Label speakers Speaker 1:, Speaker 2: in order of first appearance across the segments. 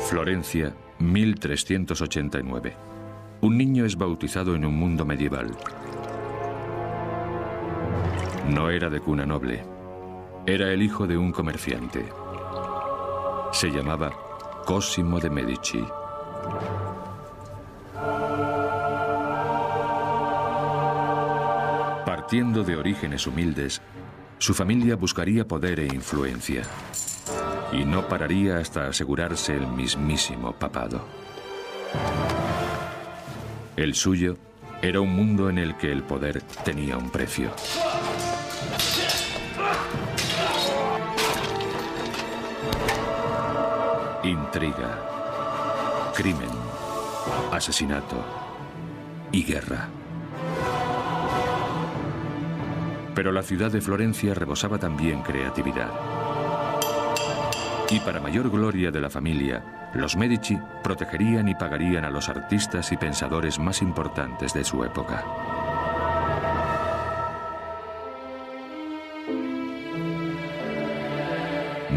Speaker 1: Florencia, 1389. Un niño es bautizado en un mundo medieval. No era de cuna noble. Era el hijo de un comerciante. Se llamaba Cosimo de Medici. Partiendo de orígenes humildes, su familia buscaría poder e influencia. Y no pararía hasta asegurarse el mismísimo papado. El suyo era un mundo en el que el poder tenía un precio. Intriga, crimen, asesinato y guerra. Pero la ciudad de Florencia rebosaba también creatividad. Y para mayor gloria de la familia, los Medici protegerían y pagarían a los artistas y pensadores más importantes de su época.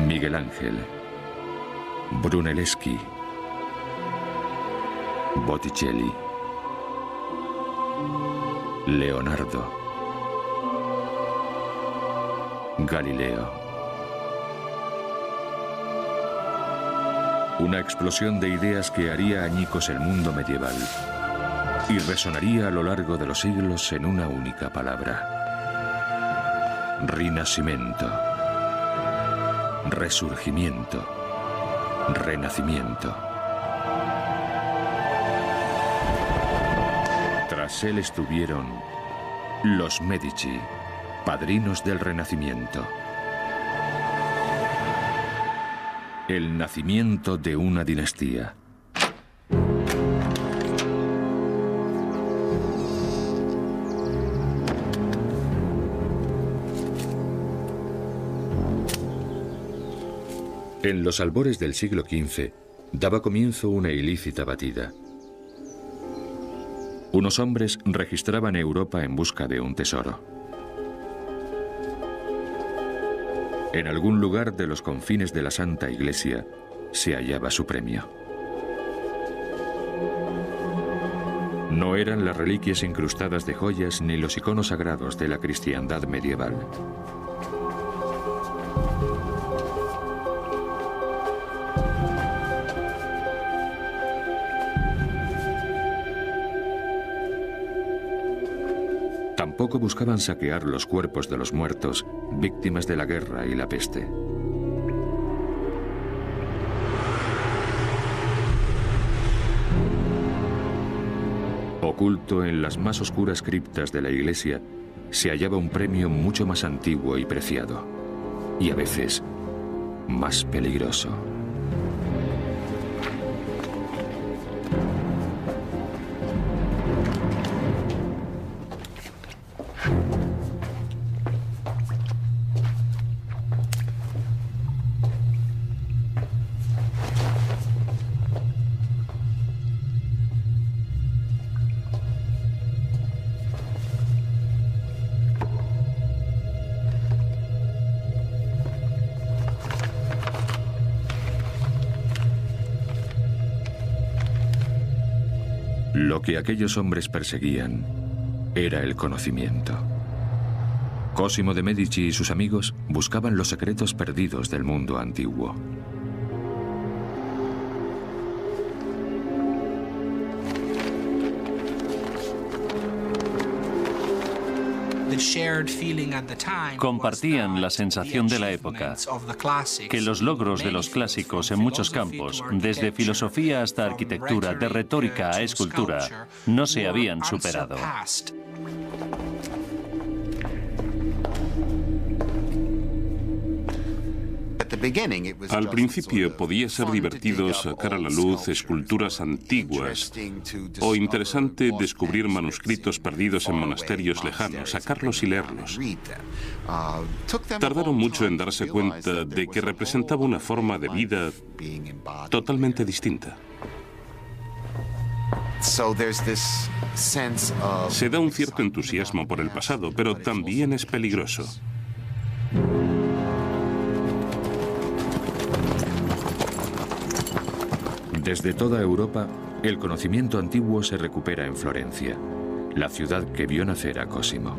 Speaker 1: Miguel Ángel, Brunelleschi, Botticelli, Leonardo, Galileo. Una explosión de ideas que haría añicos el mundo medieval y resonaría a lo largo de los siglos en una única palabra: Rinascimento, resurgimiento, renacimiento. Tras él estuvieron los Medici, padrinos del Renacimiento. El nacimiento de una dinastía. En los albores del siglo XV daba comienzo una ilícita batida. Unos hombres registraban Europa en busca de un tesoro. En algún lugar de los confines de la Santa Iglesia se hallaba su premio. No eran las reliquias incrustadas de joyas ni los iconos sagrados de la cristiandad medieval. Tampoco buscaban saquear los cuerpos de los muertos, víctimas de la guerra y la peste. Oculto en las más oscuras criptas de la iglesia, se hallaba un premio mucho más antiguo y preciado, y a veces más peligroso. Lo que aquellos hombres perseguían era el conocimiento. Cosimo de Medici y sus amigos buscaban los secretos perdidos del mundo antiguo.
Speaker 2: Compartían la sensación de la época, que los logros de los clásicos en muchos campos, desde filosofía hasta arquitectura, de retórica a escultura, no se habían superado.
Speaker 3: Al principio podía ser divertido sacar a la luz esculturas antiguas o interesante descubrir manuscritos perdidos en monasterios lejanos, sacarlos y leerlos. Tardaron mucho en darse cuenta de que representaba una forma de vida totalmente distinta. Se da un cierto entusiasmo por el pasado, pero también es peligroso.
Speaker 1: Desde toda Europa, el conocimiento antiguo se recupera en Florencia, la ciudad que vio nacer a Cosimo.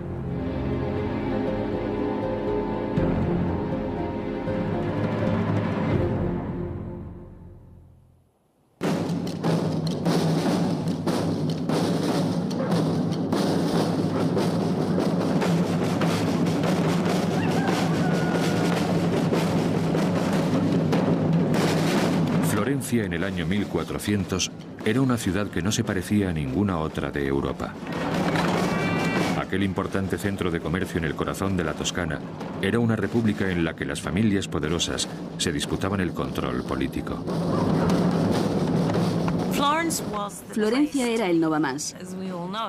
Speaker 1: Florencia en el año 1400 era una ciudad que no se parecía a ninguna otra de Europa. Aquel importante centro de comercio en el corazón de la Toscana era una república en la que las familias poderosas se disputaban el control político.
Speaker 4: Florencia era el no va más.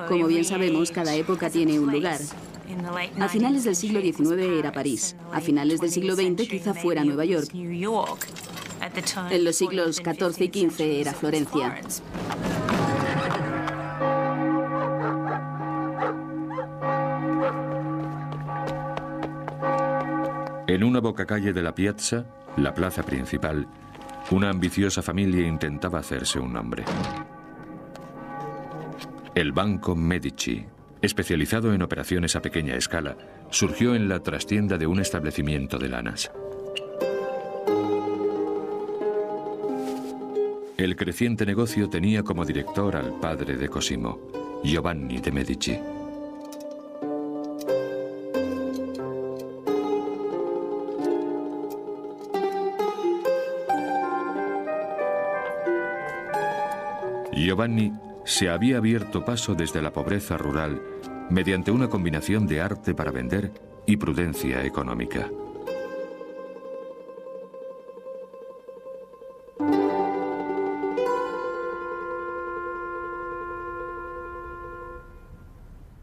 Speaker 4: Como bien sabemos, cada época tiene un lugar. A finales del siglo XIX era París. A finales del siglo XX quizá fuera Nueva York. En los siglos XIV y XV era Florencia.
Speaker 1: En una bocacalle de la Piazza, la plaza principal, una ambiciosa familia intentaba hacerse un nombre. El Banco Medici, especializado en operaciones a pequeña escala, surgió en la trastienda de un establecimiento de lanas. El creciente negocio tenía como director al padre de Cosimo, Giovanni de Medici. Giovanni se había abierto paso desde la pobreza rural mediante una combinación de arte para vender y prudencia económica.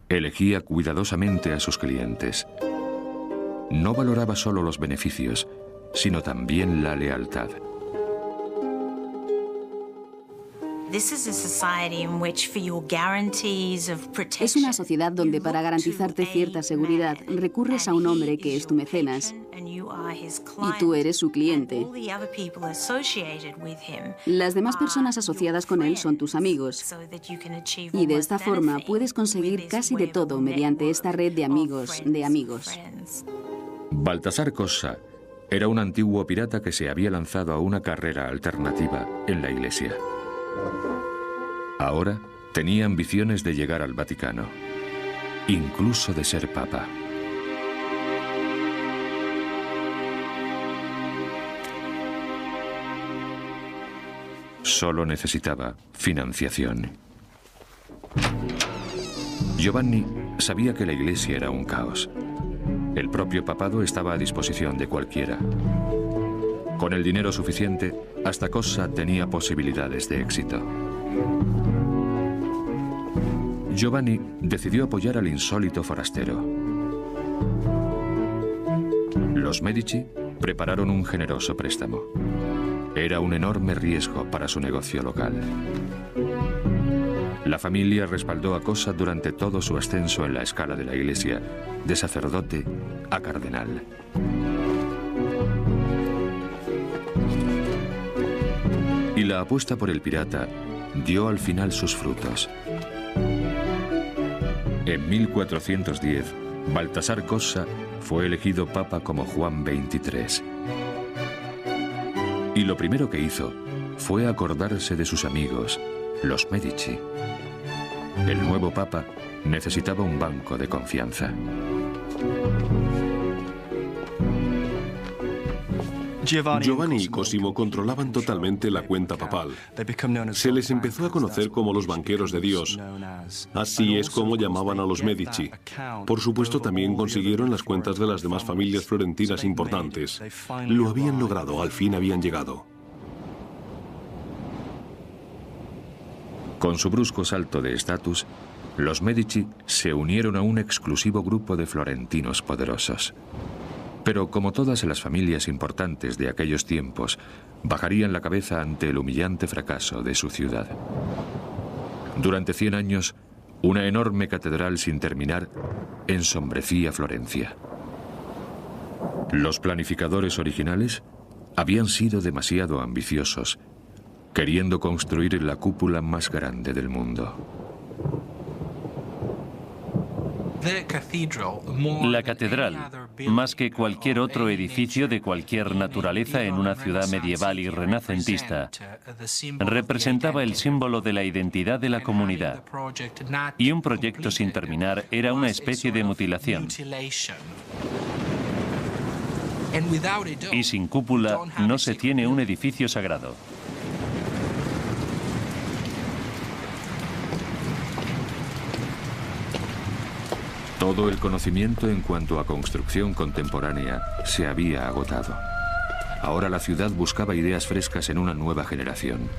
Speaker 1: Elegía cuidadosamente a sus clientes. No valoraba solo los beneficios, sino también la lealtad.
Speaker 4: Es una sociedad donde para garantizarte cierta seguridad recurres a un hombre que es tu mecenas y tú eres su cliente. Las demás personas asociadas con él son tus amigos y de esta forma puedes conseguir casi de todo mediante esta red de amigos de amigos.
Speaker 1: Baltasar Cossa era un antiguo pirata que se había lanzado a una carrera alternativa en la Iglesia. Ahora tenía ambiciones de llegar al Vaticano, incluso de ser papa. Solo necesitaba financiación. Giovanni sabía que la Iglesia era un caos. El propio papado estaba a disposición de cualquiera. Con el dinero suficiente, hasta Cossa tenía posibilidades de éxito. Giovanni decidió apoyar al insólito forastero. Los Medici prepararon un generoso préstamo. Era un enorme riesgo para su negocio local. La familia respaldó a Cossa durante todo su ascenso en la escala de la Iglesia, de sacerdote a cardenal. Y la apuesta por el pirata dio al final sus frutos. En 1410, Baltasar Cossa fue elegido papa como Juan XXIII. Y lo primero que hizo fue acordarse de sus amigos, los Medici. El nuevo papa necesitaba un banco de confianza.
Speaker 5: Giovanni y Cosimo controlaban totalmente la cuenta papal. Se les empezó a conocer como los banqueros de Dios. Así es como llamaban a los Medici. Por supuesto, también consiguieron las cuentas de las demás familias florentinas importantes. Lo habían logrado, al fin habían llegado.
Speaker 1: Con su brusco salto de estatus, los Medici se unieron a un exclusivo grupo de florentinos poderosos. Pero como todas las familias importantes de aquellos tiempos, bajarían la cabeza ante el humillante fracaso de su ciudad. Durante 100 años, una enorme catedral sin terminar ensombrecía Florencia. Los planificadores originales habían sido demasiado ambiciosos queriendo construir la cúpula más grande del mundo.
Speaker 2: La catedral, más que cualquier otro edificio de cualquier naturaleza en una ciudad medieval y renacentista, representaba el símbolo de la identidad de la comunidad. Y un proyecto sin terminar era una especie de mutilación. Y sin cúpula no se tiene un edificio sagrado.
Speaker 1: Todo el conocimiento en cuanto a construcción contemporánea se había agotado. Ahora la ciudad buscaba ideas frescas en una nueva generación.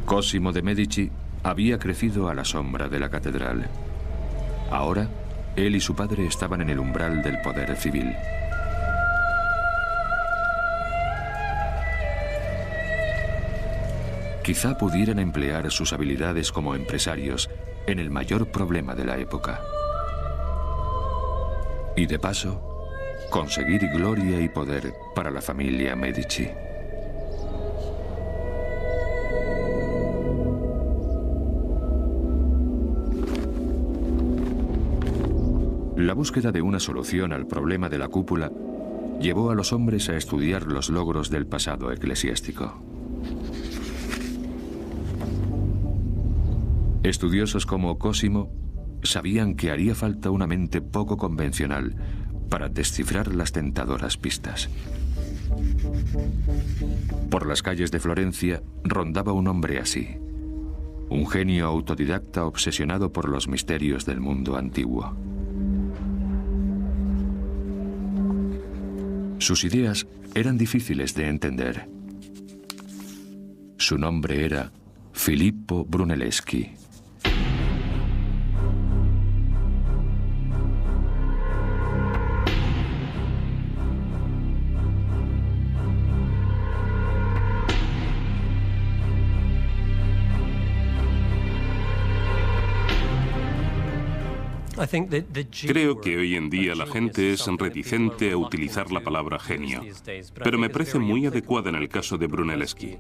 Speaker 1: Cosimo de Medici había crecido a la sombra de la catedral. Ahora, él y su padre estaban en el umbral del poder civil. Quizá pudieran emplear sus habilidades como empresarios en el mayor problema de la época. Y de paso, conseguir gloria y poder para la familia Medici. La búsqueda de una solución al problema de la cúpula llevó a los hombres a estudiar los logros del pasado eclesiástico. Estudiosos como Cosimo sabían que haría falta una mente poco convencional para descifrar las tentadoras pistas. Por las calles de Florencia rondaba un hombre así, un genio autodidacta obsesionado por los misterios del mundo antiguo. Sus ideas eran difíciles de entender. Su nombre era Filippo Brunelleschi.
Speaker 3: Creo que hoy en día la gente es reticente a utilizar la palabra genio, pero me parece muy adecuada en el caso de Brunelleschi.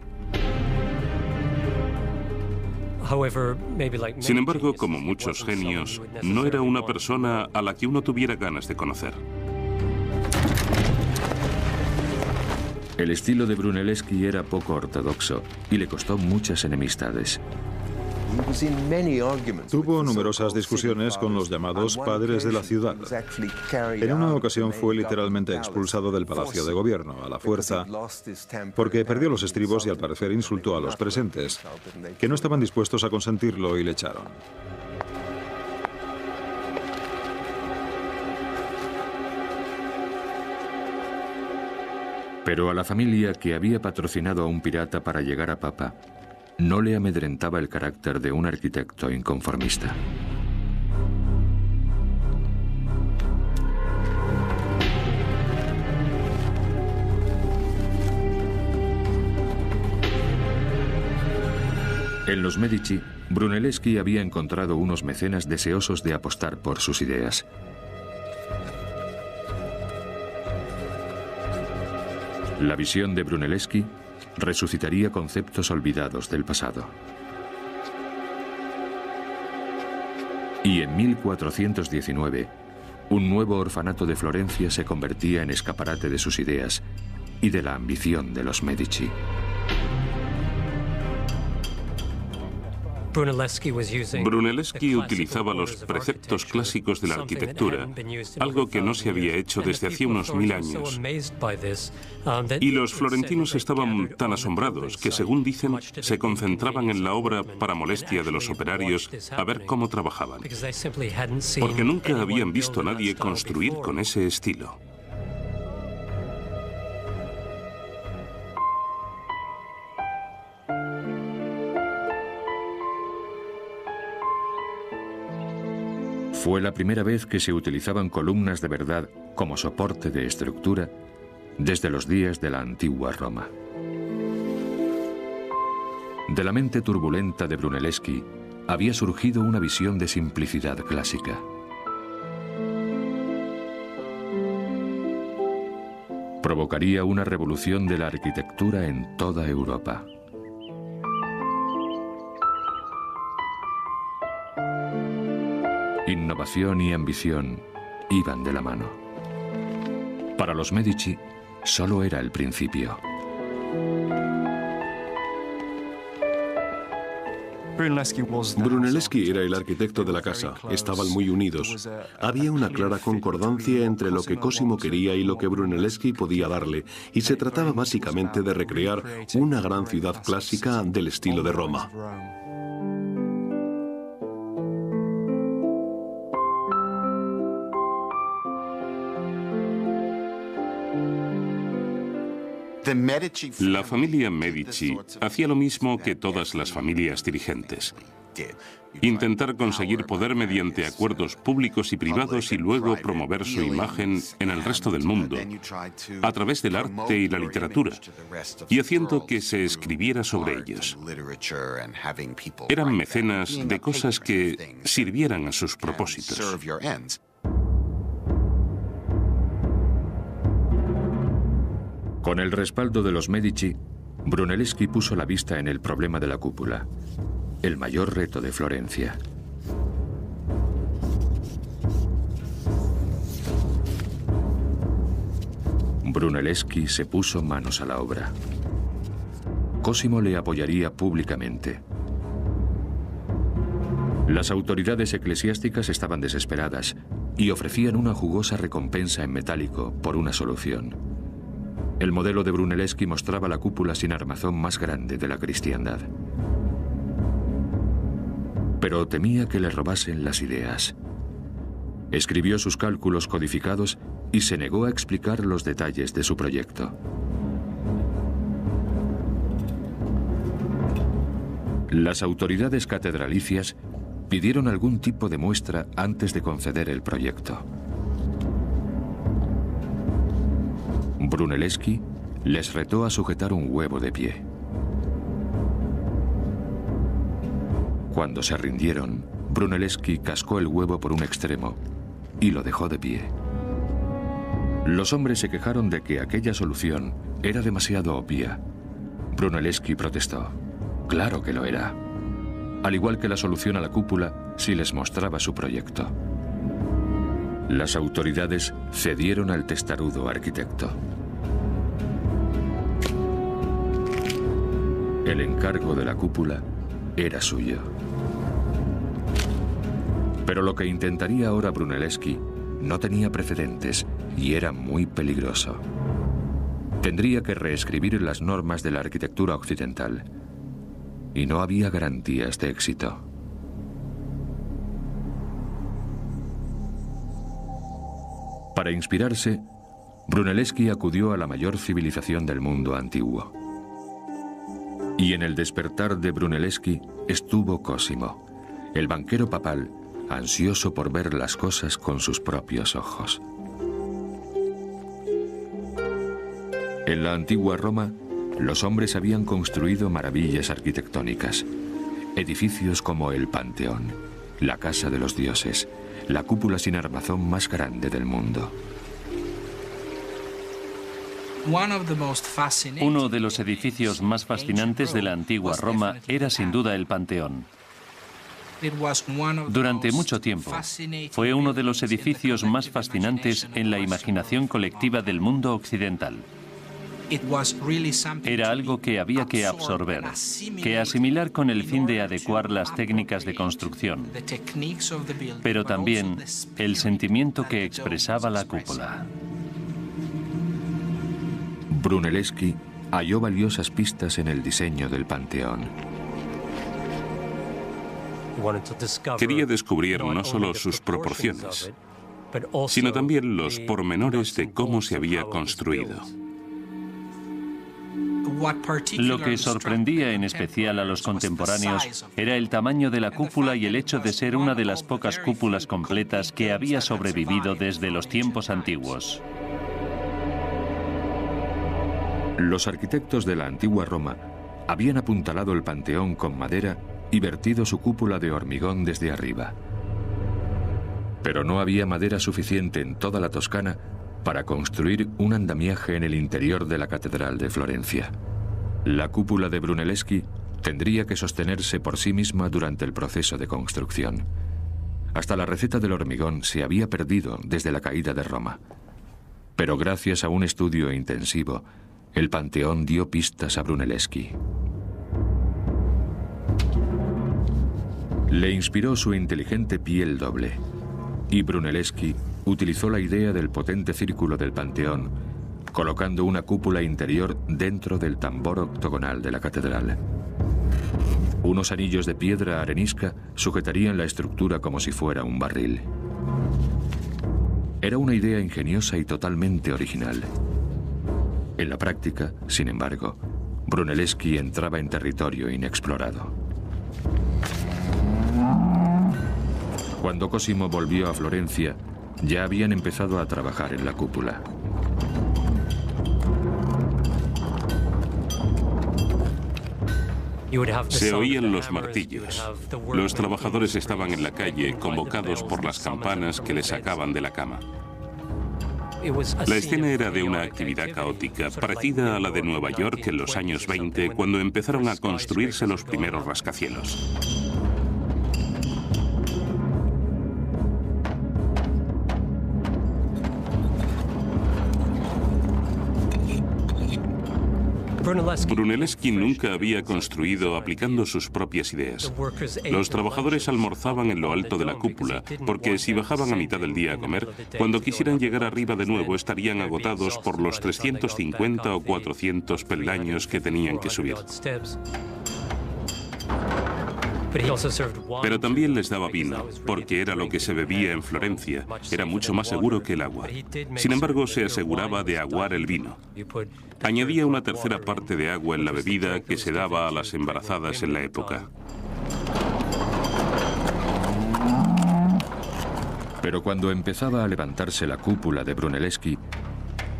Speaker 3: Sin embargo, como muchos genios, no era una persona a la que uno tuviera ganas de conocer.
Speaker 1: El estilo de Brunelleschi era poco ortodoxo y le costó muchas enemistades.
Speaker 6: Tuvo numerosas discusiones con los llamados padres de la ciudad. En una ocasión fue literalmente expulsado del Palacio de Gobierno, a la fuerza, porque perdió los estribos y al parecer insultó a los presentes, que no estaban dispuestos a consentirlo y le echaron.
Speaker 1: Pero a la familia que había patrocinado a un pirata para llegar a papa, no le amedrentaba el carácter de un arquitecto inconformista. En los Medici, Brunelleschi había encontrado unos mecenas deseosos de apostar por sus ideas. La visión de Brunelleschi resucitaría conceptos olvidados del pasado. Y en 1419, un nuevo orfanato de Florencia se convertía en escaparate de sus ideas y de la ambición de los Medici.
Speaker 3: Brunelleschi utilizaba los preceptos clásicos de la arquitectura, algo que no se había hecho desde hacía unos 1000 años. Y los florentinos estaban tan asombrados que, según dicen, se concentraban en la obra para molestia de los operarios a ver cómo trabajaban, porque nunca habían visto a nadie construir con ese estilo.
Speaker 1: Fue la primera vez que se utilizaban columnas de verdad como soporte de estructura desde los días de la antigua Roma. De la mente turbulenta de Brunelleschi había surgido una visión de simplicidad clásica. provocaría una revolución de la arquitectura en toda Europa. Innovación y ambición iban de la mano. Para los Medici, solo era el principio.
Speaker 5: Brunelleschi era el arquitecto de la casa. Estaban muy unidos. Había una clara concordancia entre lo que Cosimo quería y lo que Brunelleschi podía darle, y se trataba básicamente de recrear una gran ciudad clásica del estilo de Roma.
Speaker 3: La familia Medici hacía lo mismo que todas las familias dirigentes. Intentar conseguir poder mediante acuerdos públicos y privados y luego promover su imagen en el resto del mundo, a través del arte y la literatura, y haciendo que se escribiera sobre ellos. Eran mecenas de cosas que sirvieran a sus propósitos.
Speaker 1: Con el respaldo de los Medici, Brunelleschi puso la vista en el problema de la cúpula, el mayor reto de Florencia. Brunelleschi se puso manos a la obra. Cosimo le apoyaría públicamente. Las autoridades eclesiásticas estaban desesperadas y ofrecían una jugosa recompensa en metálico por una solución. El modelo de Brunelleschi mostraba la cúpula sin armazón más grande de la cristiandad. Pero temía que le robasen las ideas. Escribió sus cálculos codificados y se negó a explicar los detalles de su proyecto. Las autoridades catedralicias pidieron algún tipo de muestra antes de conceder el proyecto. Brunelleschi les retó a sujetar un huevo de pie. Cuando se rindieron, Brunelleschi cascó el huevo por un extremo y lo dejó de pie. Los hombres se quejaron de que aquella solución era demasiado obvia. Brunelleschi protestó. Claro que lo era. Al igual que la solución a la cúpula, si les mostraba su proyecto. Las autoridades cedieron al testarudo arquitecto. El encargo de la cúpula era suyo. Pero lo que intentaría ahora Brunelleschi no tenía precedentes y era muy peligroso. Tendría que reescribir las normas de la arquitectura occidental y no había garantías de éxito. Para inspirarse, Brunelleschi acudió a la mayor civilización del mundo antiguo. Y en el despertar de Brunelleschi estuvo Cosimo, el banquero papal, ansioso por ver las cosas con sus propios ojos. En la antigua Roma, los hombres habían construido maravillas arquitectónicas. Edificios como el Panteón, la Casa de los Dioses, la cúpula sin armazón más grande del mundo.
Speaker 2: Uno de los edificios más fascinantes de la antigua Roma era sin duda el Panteón. Durante mucho tiempo, fue uno de los edificios más fascinantes en la imaginación colectiva del mundo occidental. Era algo que había que absorber, que asimilar con el fin de adecuar las técnicas de construcción, pero también el sentimiento que expresaba la cúpula.
Speaker 1: Brunelleschi halló valiosas pistas en el diseño del Panteón.
Speaker 3: Quería descubrir no solo sus proporciones, sino también los pormenores de cómo se había construido.
Speaker 2: Lo que sorprendía en especial a los contemporáneos era el tamaño de la cúpula y el hecho de ser una de las pocas cúpulas completas que había sobrevivido desde los tiempos antiguos.
Speaker 1: Los arquitectos de la antigua Roma habían apuntalado el Panteón con madera y vertido su cúpula de hormigón desde arriba. Pero no había madera suficiente en toda la Toscana para construir un andamiaje en el interior de la Catedral de Florencia. La cúpula de Brunelleschi tendría que sostenerse por sí misma durante el proceso de construcción. Hasta la receta del hormigón se había perdido desde la caída de Roma. Pero gracias a un estudio intensivo, el Panteón dio pistas a Brunelleschi. Le inspiró su inteligente piel doble, y Brunelleschi utilizó la idea del potente círculo del Panteón, colocando una cúpula interior dentro del tambor octogonal de la catedral. Unos anillos de piedra arenisca sujetarían la estructura como si fuera un barril. Era una idea ingeniosa y totalmente original. En la práctica, sin embargo, Brunelleschi entraba en territorio inexplorado. Cuando Cosimo volvió a Florencia, ya habían empezado a trabajar en la cúpula.
Speaker 3: Se oían los martillos. Los trabajadores estaban en la calle, convocados por las campanas que les sacaban de la cama. La escena era de una actividad caótica, parecida a la de Nueva York en los años 20, cuando empezaron a construirse los primeros rascacielos. Brunelleschi nunca había construido aplicando sus propias ideas. Los trabajadores almorzaban en lo alto de la cúpula, porque si bajaban a mitad del día a comer, cuando quisieran llegar arriba de nuevo estarían agotados por los 350 o 400 peldaños que tenían que subir. Pero también les daba vino, porque era lo que se bebía en Florencia. Era mucho más seguro que el agua. Sin embargo, se aseguraba de aguar el vino. Añadía una tercera parte de agua en la bebida que se daba a las embarazadas en la época.
Speaker 1: Pero cuando empezaba a levantarse la cúpula de Brunelleschi,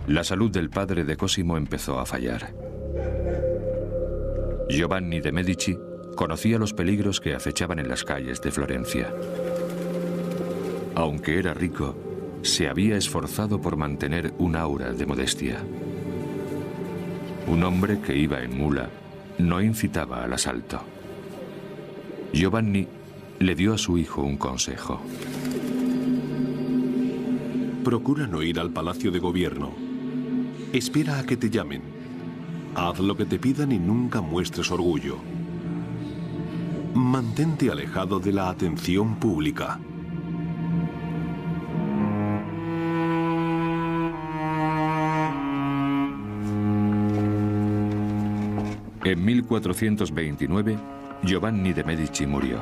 Speaker 1: la salud del padre de Cosimo empezó a fallar. Giovanni de Medici conocía los peligros que acechaban en las calles de Florencia. Aunque era rico, se había esforzado por mantener un aura de modestia. Un hombre que iba en mula no incitaba al asalto. Giovanni le dio a su hijo un consejo.
Speaker 5: Procura no ir al palacio de gobierno. Espera a que te llamen. Haz lo que te pidan y nunca muestres orgullo. Mantente alejado de la atención pública.
Speaker 1: En 1429, Giovanni de Medici murió.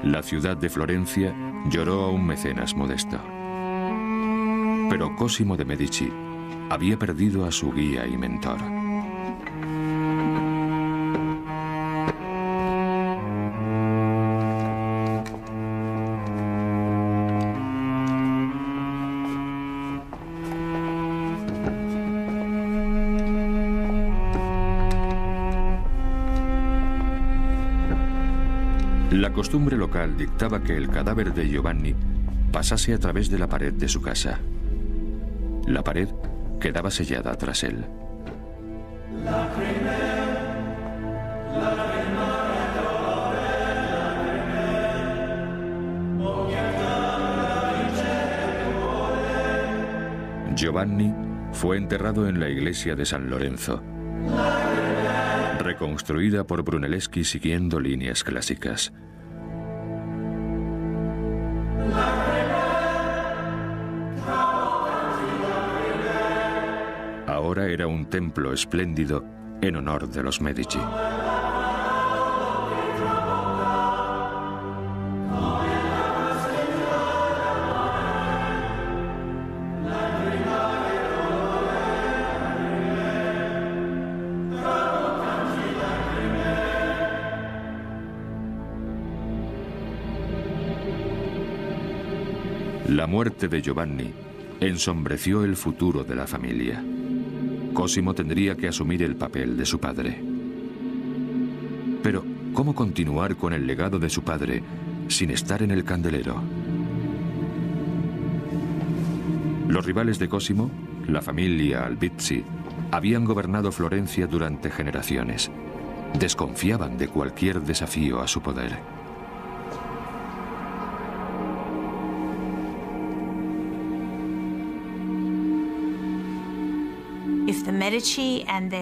Speaker 1: La ciudad de Florencia lloró a un mecenas modesto. Pero Cosimo de Medici había perdido a su guía y mentor. La costumbre local dictaba que el cadáver de Giovanni pasase a través de la pared de su casa. La pared quedaba sellada tras él. Giovanni fue enterrado en la iglesia de San Lorenzo, reconstruida por Brunelleschi siguiendo líneas clásicas. Ahora era un templo espléndido en honor de los Medici. La muerte de Giovanni ensombreció el futuro de la familia. Cosimo tendría que asumir el papel de su padre. Pero, ¿cómo continuar con el legado de su padre sin estar en el candelero. Los rivales de Cosimo, la familia Albizzi, habían gobernado Florencia durante generaciones. Desconfiaban de cualquier desafío a su poder.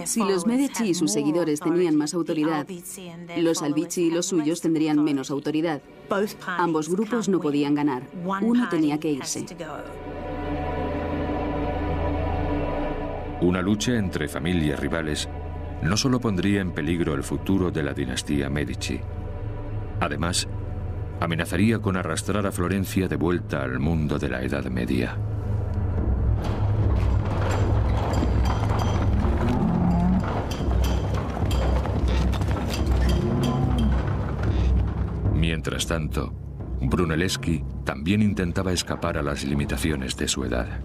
Speaker 4: Si los Medici y sus seguidores tenían más autoridad, los Albizzi y los suyos tendrían menos autoridad. Ambos grupos no podían ganar. Uno tenía que irse.
Speaker 1: Una lucha entre familias rivales no solo pondría en peligro el futuro de la dinastía Medici. Además, amenazaría con arrastrar a Florencia de vuelta al mundo de la Edad Media. Mientras tanto, Brunelleschi también intentaba escapar a las limitaciones de su edad.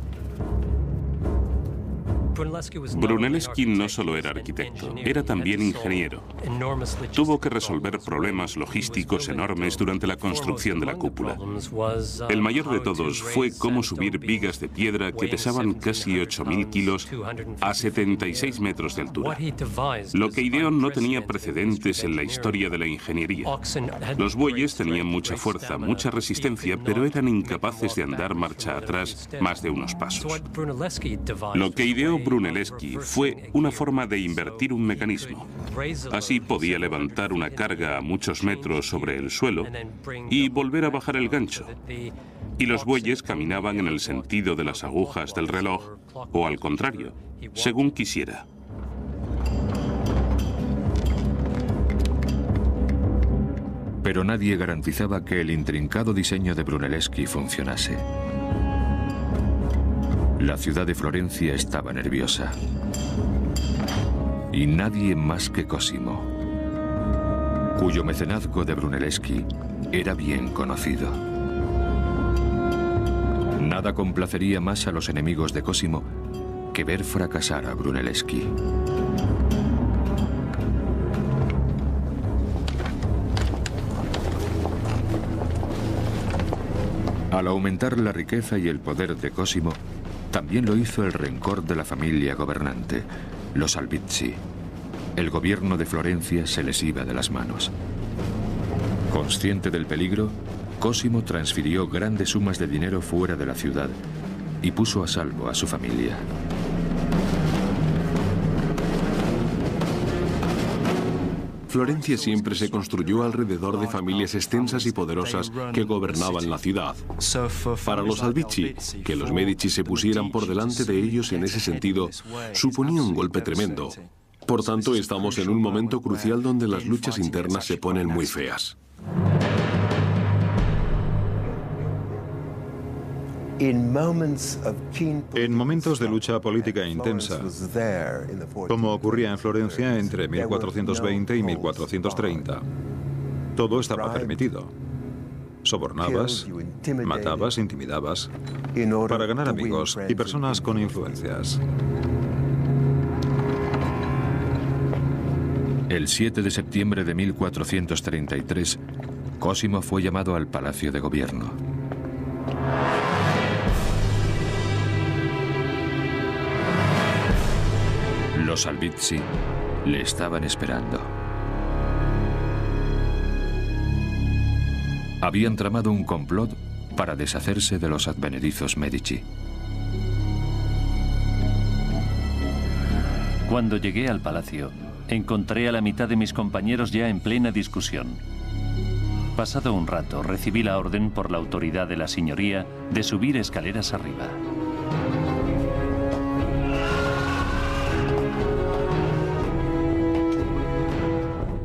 Speaker 3: Brunelleschi no solo era arquitecto, era también ingeniero. Tuvo que resolver problemas logísticos enormes durante la construcción de la cúpula. El mayor de todos fue cómo subir vigas de piedra que pesaban casi 8.000 kilos a 76 metros de altura. Lo que ideó no tenía precedentes en la historia de la ingeniería. Los bueyes tenían mucha fuerza, mucha resistencia, pero eran incapaces de andar marcha atrás más de unos pasos. Lo que ideó Brunelleschi fue una forma de invertir un mecanismo. Así podía levantar una carga a muchos metros sobre el suelo y volver a bajar el gancho. Y los bueyes caminaban en el sentido de las agujas del reloj, o al contrario, según quisiera.
Speaker 1: Pero nadie garantizaba que el intrincado diseño de Brunelleschi funcionase. La ciudad de Florencia estaba nerviosa. Y nadie más que Cosimo, cuyo mecenazgo de Brunelleschi era bien conocido. Nada complacería más a los enemigos de Cosimo que ver fracasar a Brunelleschi. Al aumentar la riqueza y el poder de Cosimo, también lo hizo el rencor de la familia gobernante, los Albizzi. El gobierno de Florencia se les iba de las manos. Consciente del peligro, Cosimo transfirió grandes sumas de dinero fuera de la ciudad y puso a salvo a su familia.
Speaker 5: Florencia siempre se construyó alrededor de familias extensas y poderosas que gobernaban la ciudad. Para los Albizzi, que los Medici se pusieran por delante de ellos en ese sentido, suponía un golpe tremendo. Por tanto, estamos en un momento crucial donde las luchas internas se ponen muy feas.
Speaker 6: En momentos de lucha política intensa, como ocurría en Florencia entre 1420 y 1430, todo estaba permitido. Sobornabas, matabas, intimidabas, para ganar amigos y personas con influencias.
Speaker 1: El 7 de septiembre de 1433, Cosimo fue llamado al Palacio de Gobierno. Los Albizzi le estaban esperando. Habían tramado un complot para deshacerse de los advenedizos Medici.
Speaker 2: Cuando llegué al palacio, encontré a la mitad de mis compañeros ya en plena discusión. Pasado un rato, recibí la orden por la autoridad de la señoría de subir escaleras arriba.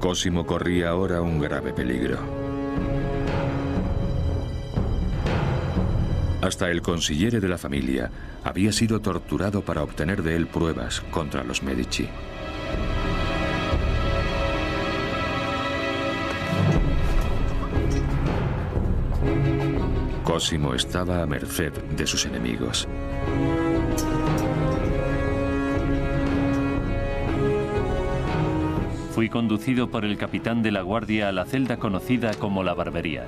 Speaker 1: Cosimo corría ahora un grave peligro. Hasta el consigliere de la familia había sido torturado para obtener de él pruebas contra los Medici. Cosimo estaba a merced de sus enemigos.
Speaker 2: Fui conducido por el capitán de la guardia a la celda conocida como la barbería.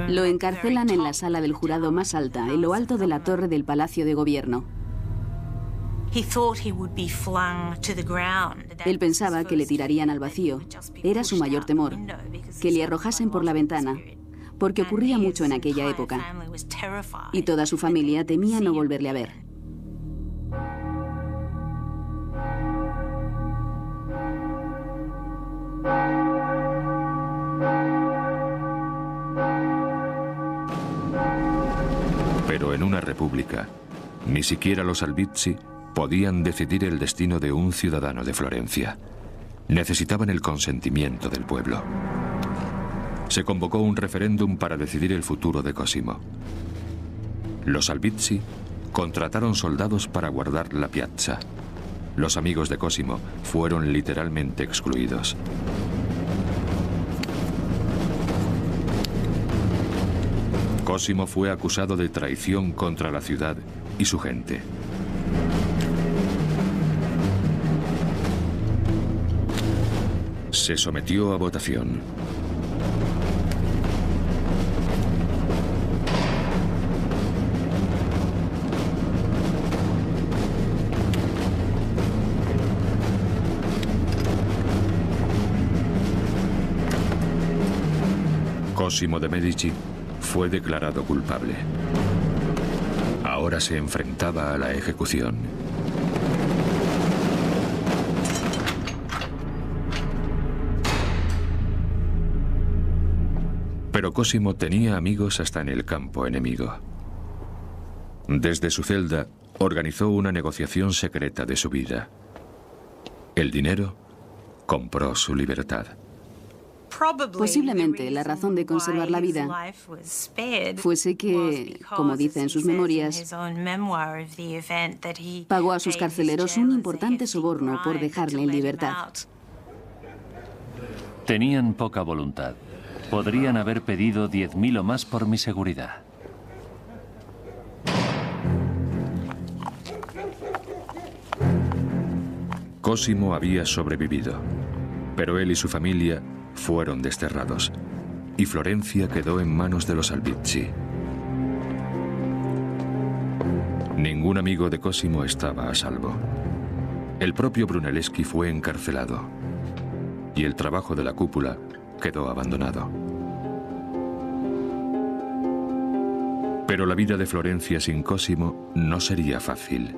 Speaker 4: Lo encarcelan en la sala del jurado más alta, en lo alto de la torre del Palacio de Gobierno. Él pensaba que le tirarían al vacío. Era su mayor temor, que le arrojasen por la ventana, porque ocurría mucho en aquella época. Y toda su familia temía no volverle a ver.
Speaker 1: Pero en una república, ni siquiera los Albizzi podían decidir el destino de un ciudadano de Florencia. Necesitaban el consentimiento del pueblo. Se convocó un referéndum para decidir el futuro de Cosimo. Los Albizzi contrataron soldados para guardar la piazza. Los amigos de Cosimo fueron literalmente excluidos. Cosimo fue acusado de traición contra la ciudad y su gente. Se sometió a votación. Cosimo de Medici fue declarado culpable. Ahora se enfrentaba a la ejecución. Pero Cosimo tenía amigos hasta en el campo enemigo. Desde su celda organizó una negociación secreta de su vida. El dinero compró su libertad.
Speaker 4: Posiblemente la razón de conservar la vida fuese que, como dice en sus memorias, pagó a sus carceleros un importante soborno por dejarle en libertad.
Speaker 2: Tenían poca voluntad. Podrían haber pedido 10.000 o más por mi seguridad.
Speaker 1: Cosimo había sobrevivido, pero él y su familia fueron desterrados, y Florencia quedó en manos de los Albizzi. Ningún amigo de Cosimo estaba a salvo. El propio Brunelleschi fue encarcelado, y el trabajo de la cúpula quedó abandonado. Pero la vida de Florencia sin Cosimo no sería fácil.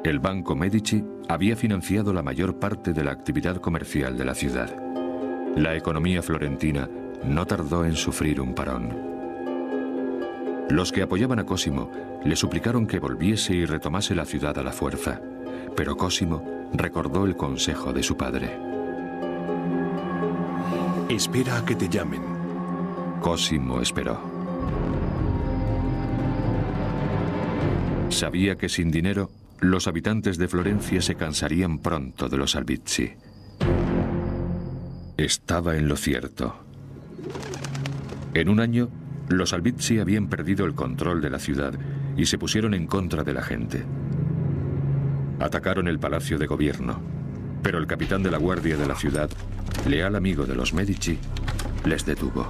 Speaker 1: El Banco Medici había financiado la mayor parte de la actividad comercial de la ciudad. La economía florentina no tardó en sufrir un parón. Los que apoyaban a Cosimo le suplicaron que volviese y retomase la ciudad a la fuerza, pero Cosimo recordó el consejo de su padre.
Speaker 5: Espera a que te llamen.
Speaker 1: Cosimo esperó. Sabía que sin dinero, los habitantes de Florencia se cansarían pronto de los Albizzi. Estaba en lo cierto. En un año, los Albizzi habían perdido el control de la ciudad y se pusieron en contra de la gente. Atacaron el Palacio de Gobierno, pero el capitán de la guardia de la ciudad, leal amigo de los Medici, les detuvo.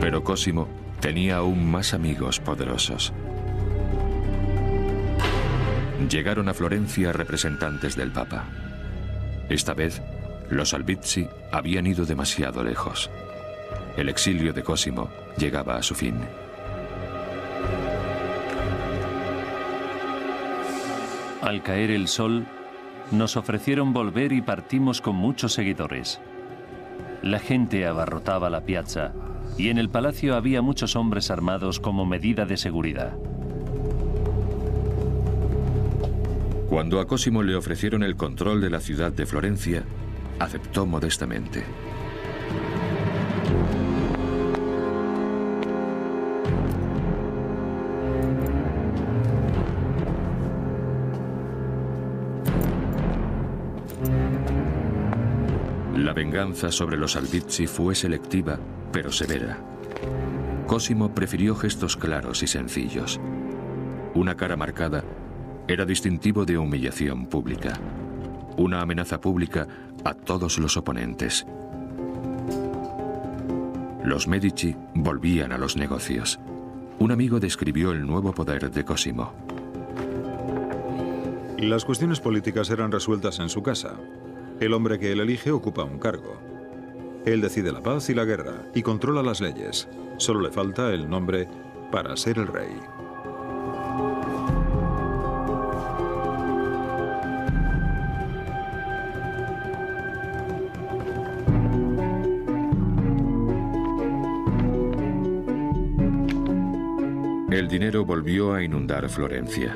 Speaker 1: Pero Cosimo tenía aún más amigos poderosos. Llegaron a Florencia representantes del Papa. Esta vez, los Albizzi habían ido demasiado lejos. El exilio de Cosimo llegaba a su fin.
Speaker 2: Al caer el sol, nos ofrecieron volver y partimos con muchos seguidores. La gente abarrotaba la piazza y en el palacio había muchos hombres armados como medida de seguridad.
Speaker 1: Cuando a Cosimo le ofrecieron el control de la ciudad de Florencia, aceptó modestamente. La venganza sobre los Albizzi fue selectiva, pero severa. Cosimo prefirió gestos claros y sencillos. Una cara marcada era distintivo de humillación pública. Una amenaza pública a todos los oponentes. Los Medici volvían a los negocios. Un amigo describió el nuevo poder de Cosimo.
Speaker 6: Las cuestiones políticas eran resueltas en su casa. El hombre que él elige ocupa un cargo. Él decide la paz y la guerra y controla las leyes. Solo le falta el nombre para ser el rey.
Speaker 1: El dinero volvió a inundar Florencia.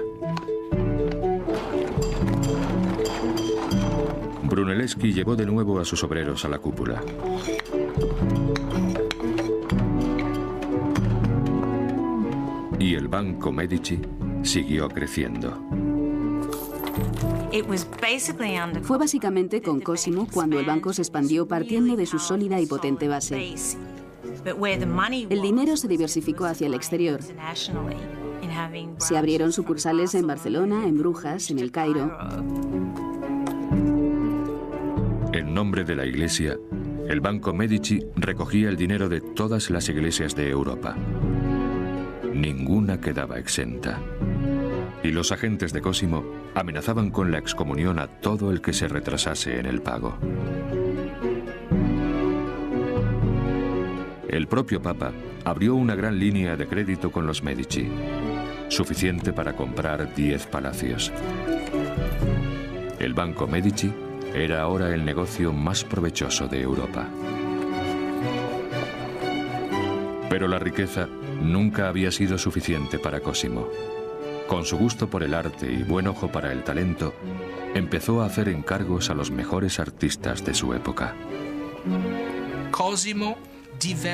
Speaker 1: Brunelleschi llevó de nuevo a sus obreros a la cúpula. Y el Banco Medici siguió creciendo.
Speaker 4: Fue básicamente con Cosimo cuando el banco se expandió partiendo de su sólida y potente base. El dinero se diversificó hacia el exterior. Se abrieron sucursales en Barcelona, en Brujas, en El Cairo.
Speaker 1: En nombre de la Iglesia, el Banco Medici recogía el dinero de todas las iglesias de Europa. Ninguna quedaba exenta. Y los agentes de Cosimo amenazaban con la excomunión a todo el que se retrasase en el pago. El propio Papa abrió una gran línea de crédito con los Medici, suficiente para comprar 10 palacios. El Banco Medici era ahora el negocio más provechoso de Europa. Pero la riqueza nunca había sido suficiente para Cosimo. Con su gusto por el arte y buen ojo para el talento, empezó a hacer encargos a los mejores artistas de su época.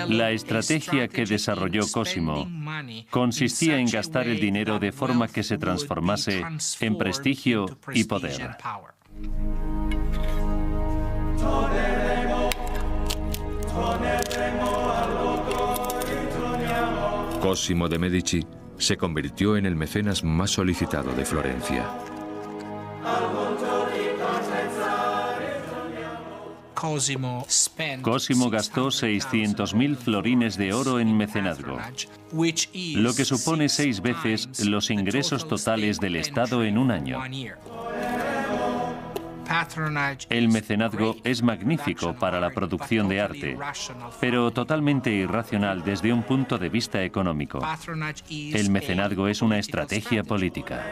Speaker 2: La estrategia que desarrolló Cosimo consistía en gastar el dinero de forma que se transformase en prestigio y poder.
Speaker 1: Cosimo de Medici se convirtió en el mecenas más solicitado de Florencia.
Speaker 2: Cosimo gastó 600.000 florines de oro en mecenazgo, lo que supone 6 veces los ingresos totales del Estado en un año. El mecenazgo es magnífico para la producción de arte, pero totalmente irracional desde un punto de vista económico. El mecenazgo es una estrategia política.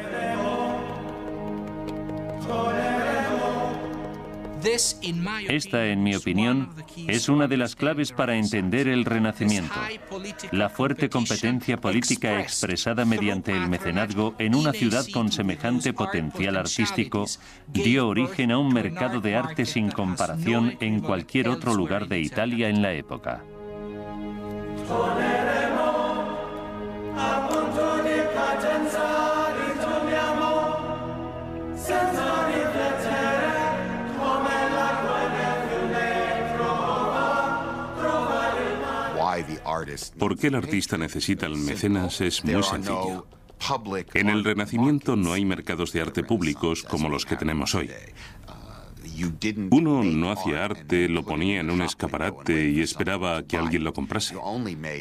Speaker 2: Esta, en mi opinión, es una de las claves para entender el Renacimiento. La fuerte competencia política expresada mediante el mecenazgo en una ciudad con semejante potencial artístico dio origen a un mercado de arte sin comparación en cualquier otro lugar de Italia en la época.
Speaker 3: ¿Por qué el artista necesita al mecenas? Es muy sencillo. En el Renacimiento no hay mercados de arte públicos como los que tenemos hoy. Uno no hacía arte, lo ponía en un escaparate y esperaba a que alguien lo comprase.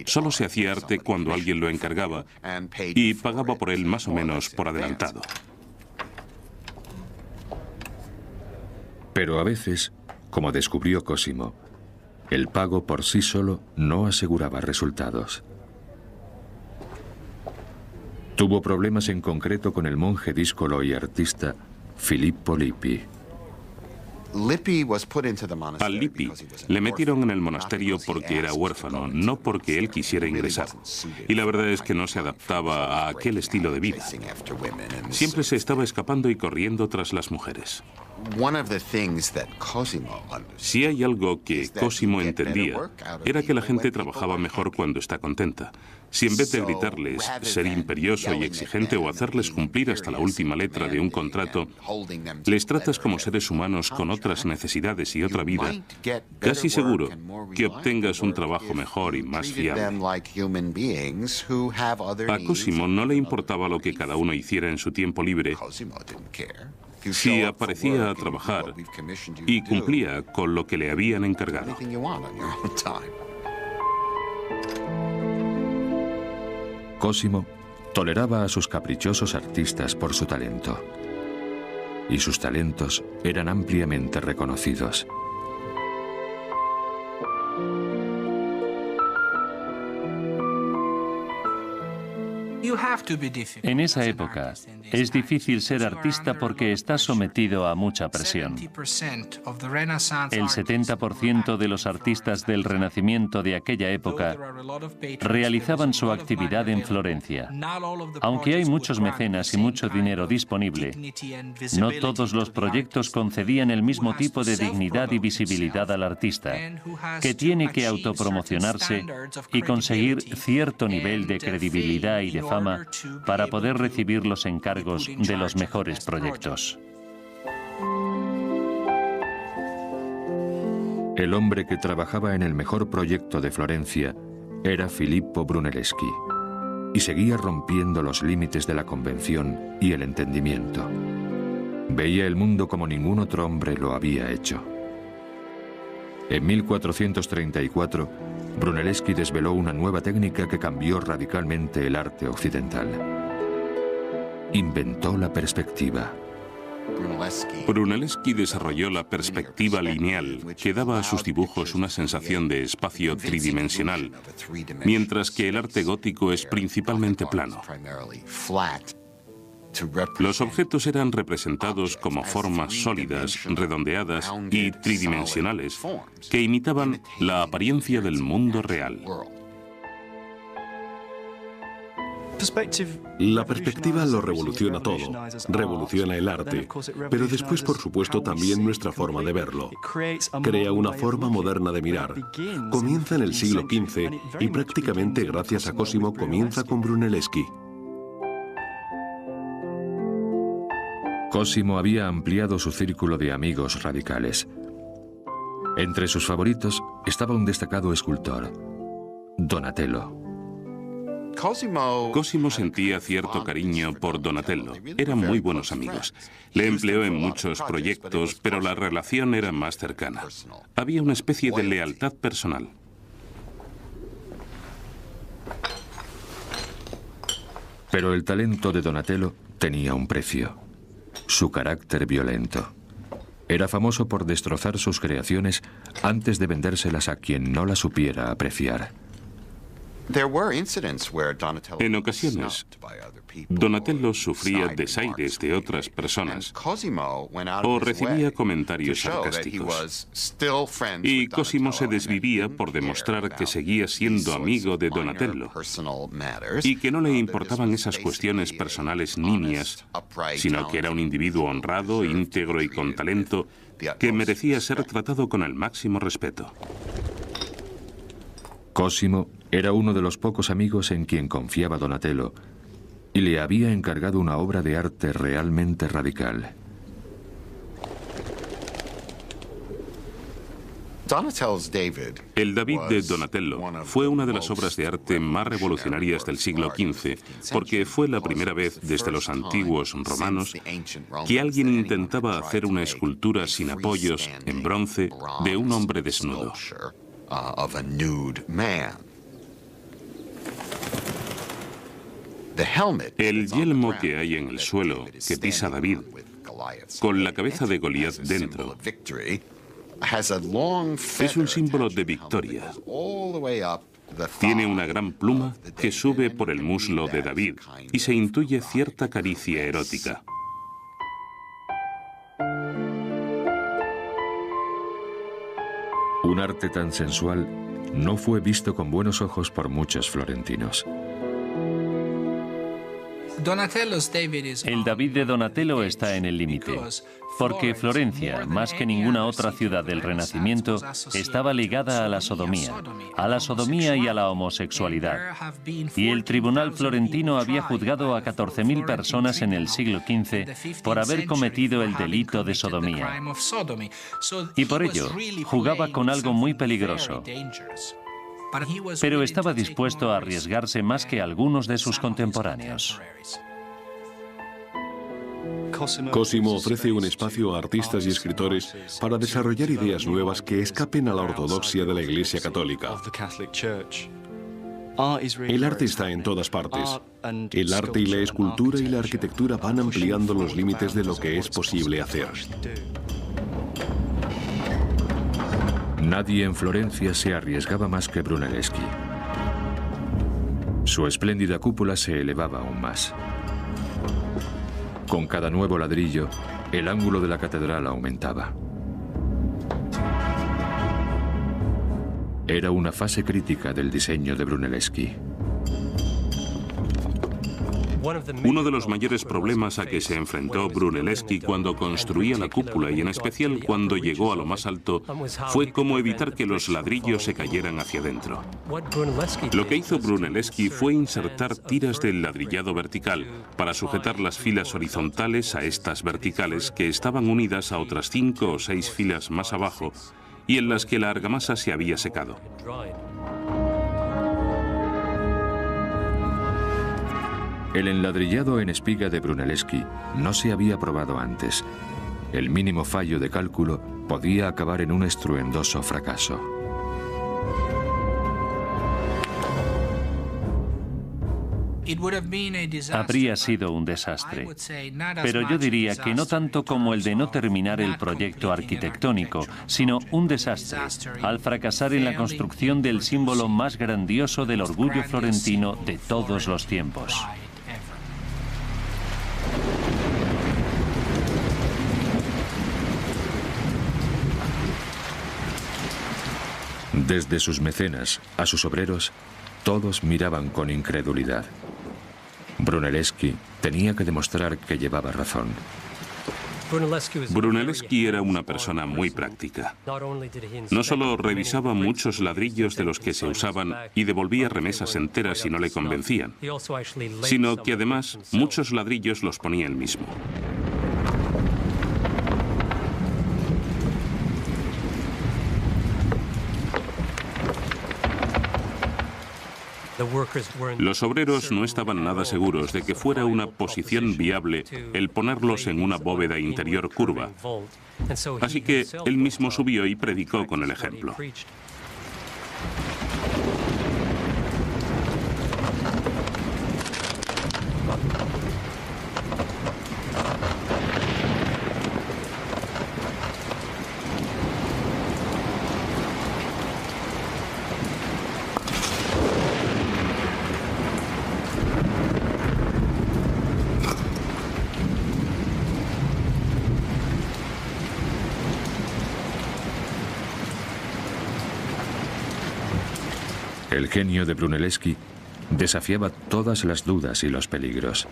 Speaker 3: Solo se hacía arte cuando alguien lo encargaba y pagaba por él más o menos por adelantado.
Speaker 1: Pero a veces, como descubrió Cosimo, el pago por sí solo no aseguraba resultados. Tuvo problemas en concreto con el monje díscolo y artista Filippo Lippi.
Speaker 3: A Lippi le metieron en el monasterio porque era huérfano, no porque él quisiera ingresar. Y la verdad es que no se adaptaba a aquel estilo de vida. Siempre se estaba escapando y corriendo tras las mujeres. Si hay algo que Cosimo entendía, era que la gente trabajaba mejor cuando está contenta. Si en vez de gritarles, ser imperioso y exigente o hacerles cumplir hasta la última letra de un contrato, les tratas como seres humanos con otras necesidades y otra vida, casi seguro que obtengas un trabajo mejor y más fiable. A Cosimo no le importaba lo que cada uno hiciera en su tiempo libre, si aparecía a trabajar y cumplía con lo que le habían encargado.
Speaker 1: Cosimo toleraba a sus caprichosos artistas por su talento. Y sus talentos eran ampliamente reconocidos.
Speaker 2: En esa época es difícil ser artista porque estás sometido a mucha presión. El 70% de los artistas del Renacimiento de aquella época realizaban su actividad en Florencia. Aunque hay muchos mecenas y mucho dinero disponible, no todos los proyectos concedían el mismo tipo de dignidad y visibilidad al artista, que tiene que autopromocionarse y conseguir cierto nivel de credibilidad y de fama para poder recibir los encargos de los mejores proyectos.
Speaker 1: El hombre que trabajaba en el mejor proyecto de Florencia era Filippo Brunelleschi, y seguía rompiendo los límites de la convención y el entendimiento. Veía el mundo como ningún otro hombre lo había hecho. En 1434, Brunelleschi desveló una nueva técnica que cambió radicalmente el arte occidental. Inventó la perspectiva.
Speaker 3: Brunelleschi desarrolló la perspectiva lineal, que daba a sus dibujos una sensación de espacio tridimensional, mientras que el arte gótico es principalmente plano. Los objetos eran representados como formas sólidas, redondeadas y tridimensionales que imitaban la apariencia del mundo real.
Speaker 5: La perspectiva lo revoluciona todo, revoluciona el arte, pero después, por supuesto, también nuestra forma de verlo. Crea una forma moderna de mirar. Comienza en el siglo XV y prácticamente gracias a Cosimo comienza con Brunelleschi.
Speaker 1: Cosimo había ampliado su círculo de amigos radicales. Entre sus favoritos estaba un destacado escultor, Donatello.
Speaker 3: Cosimo sentía cierto cariño por Donatello. Eran muy buenos amigos. Le empleó en muchos proyectos, pero la relación era más cercana. Había una especie de lealtad personal.
Speaker 1: Pero el talento de Donatello tenía un precio: su carácter violento. Era famoso por destrozar sus creaciones antes de vendérselas a quien no las supiera apreciar.
Speaker 3: En ocasiones, Donatello sufría desaires de otras personas o recibía comentarios sarcásticos. Y Cosimo se desvivía por demostrar que seguía siendo amigo de Donatello y que no le importaban esas cuestiones personales nimias, sino que era un individuo honrado, íntegro y con talento que merecía ser tratado con el máximo respeto.
Speaker 1: Cosimo era uno de los pocos amigos en quien confiaba Donatello y le había encargado una obra de arte realmente radical.
Speaker 3: El David de Donatello fue una de las obras de arte más revolucionarias del siglo XV, porque fue la primera vez desde los antiguos romanos que alguien intentaba hacer una escultura sin apoyos, en bronce, de un hombre desnudo. El yelmo que hay en el suelo que pisa David, con la cabeza de Goliat dentro, es un símbolo de victoria. Tiene una gran pluma que sube por el muslo de David y se intuye cierta caricia erótica.
Speaker 1: Un arte tan sensual no fue visto con buenos ojos por muchos florentinos.
Speaker 2: El David de Donatello está en el límite, porque Florencia, más que ninguna otra ciudad del Renacimiento, estaba ligada a la sodomía y a la homosexualidad. Y el tribunal florentino había juzgado a 14.000 personas en el siglo XV por haber cometido el delito de sodomía. Y por ello, jugaba con algo muy peligroso. Pero estaba dispuesto a arriesgarse más que algunos de sus contemporáneos.
Speaker 5: Cosimo ofrece un espacio a artistas y escritores para desarrollar ideas nuevas que escapen a la ortodoxia de la Iglesia Católica. El arte está en todas partes. El arte y la escultura y la arquitectura van ampliando los límites de lo que es posible hacer.
Speaker 1: Nadie en Florencia se arriesgaba más que Brunelleschi. Su espléndida cúpula se elevaba aún más. Con cada nuevo ladrillo, el ángulo de la catedral aumentaba. Era una fase crítica del diseño de Brunelleschi.
Speaker 3: Uno de los mayores problemas a que se enfrentó Brunelleschi cuando construía la cúpula, y en especial cuando llegó a lo más alto, fue cómo evitar que los ladrillos se cayeran hacia adentro. Lo que hizo Brunelleschi fue insertar tiras del ladrillado vertical para sujetar las filas horizontales a estas verticales, que estaban unidas a otras 5 o 6 filas más abajo y en las que la argamasa se había secado.
Speaker 1: El enladrillado en espiga de Brunelleschi no se había probado antes. El mínimo fallo de cálculo podía acabar en un estruendoso fracaso.
Speaker 2: Habría sido un desastre, pero yo diría que no tanto como el de no terminar el proyecto arquitectónico, sino un desastre al fracasar en la construcción del símbolo más grandioso del orgullo florentino de todos los tiempos.
Speaker 1: Desde sus mecenas a sus obreros, todos miraban con incredulidad. Brunelleschi tenía que demostrar que llevaba razón.
Speaker 3: Brunelleschi era una persona muy práctica. No solo revisaba muchos ladrillos de los que se usaban y devolvía remesas enteras si no le convencían, sino que además muchos ladrillos los ponía él mismo. Los obreros no estaban nada seguros de que fuera una posición viable el ponerlos en una bóveda interior curva. Así que él mismo subió y predicó con el ejemplo.
Speaker 1: El genio de Brunelleschi desafiaba todas las dudas y los peligros.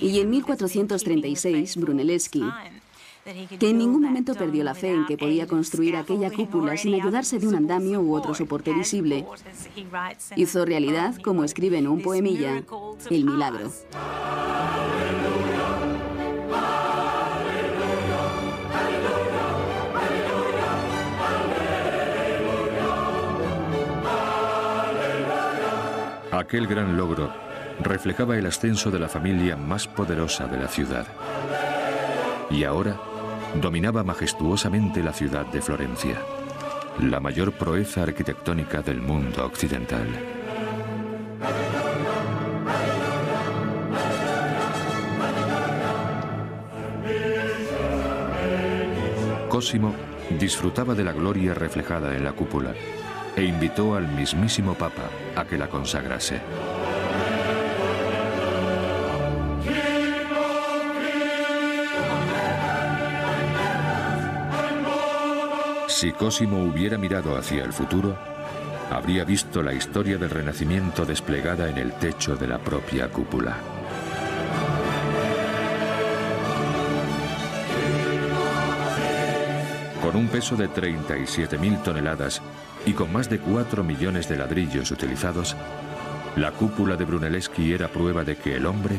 Speaker 4: Y en 1436, Brunelleschi, que en ningún momento perdió la fe en que podía construir aquella cúpula sin ayudarse de un andamio u otro soporte visible, hizo realidad, como escribe en un poemilla, el milagro.
Speaker 1: Aquel gran logro reflejaba el ascenso de la familia más poderosa de la ciudad. Y ahora dominaba majestuosamente la ciudad de Florencia, la mayor proeza arquitectónica del mundo occidental. Cosimo disfrutaba de la gloria reflejada en la cúpula e invitó al mismísimo Papa a que la consagrase. Si Cosimo hubiera mirado hacia el futuro, habría visto la historia del Renacimiento desplegada en el techo de la propia cúpula. Con un peso de 37.000 toneladas y con más de 4 millones de ladrillos utilizados, la cúpula de Brunelleschi era prueba de que el hombre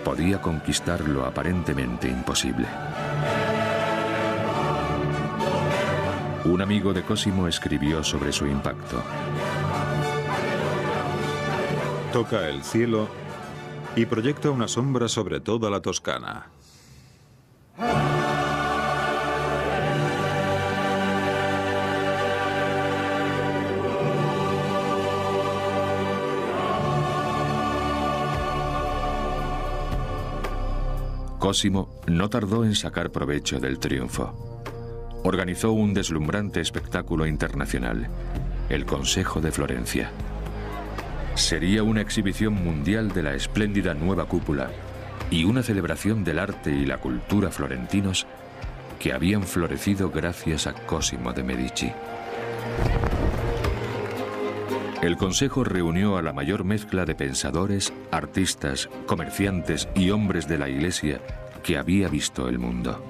Speaker 1: podía conquistar lo aparentemente imposible. Un amigo de Cosimo escribió sobre su impacto.
Speaker 6: Toca el cielo y proyecta una sombra sobre toda la Toscana.
Speaker 1: Cosimo no tardó en sacar provecho del triunfo. Organizó un deslumbrante espectáculo internacional, el Consejo de Florencia. Sería una exhibición mundial de la espléndida nueva cúpula y una celebración del arte y la cultura florentinos que habían florecido gracias a Cosimo de Medici. El Consejo reunió a la mayor mezcla de pensadores, artistas, comerciantes y hombres de la Iglesia que había visto el mundo.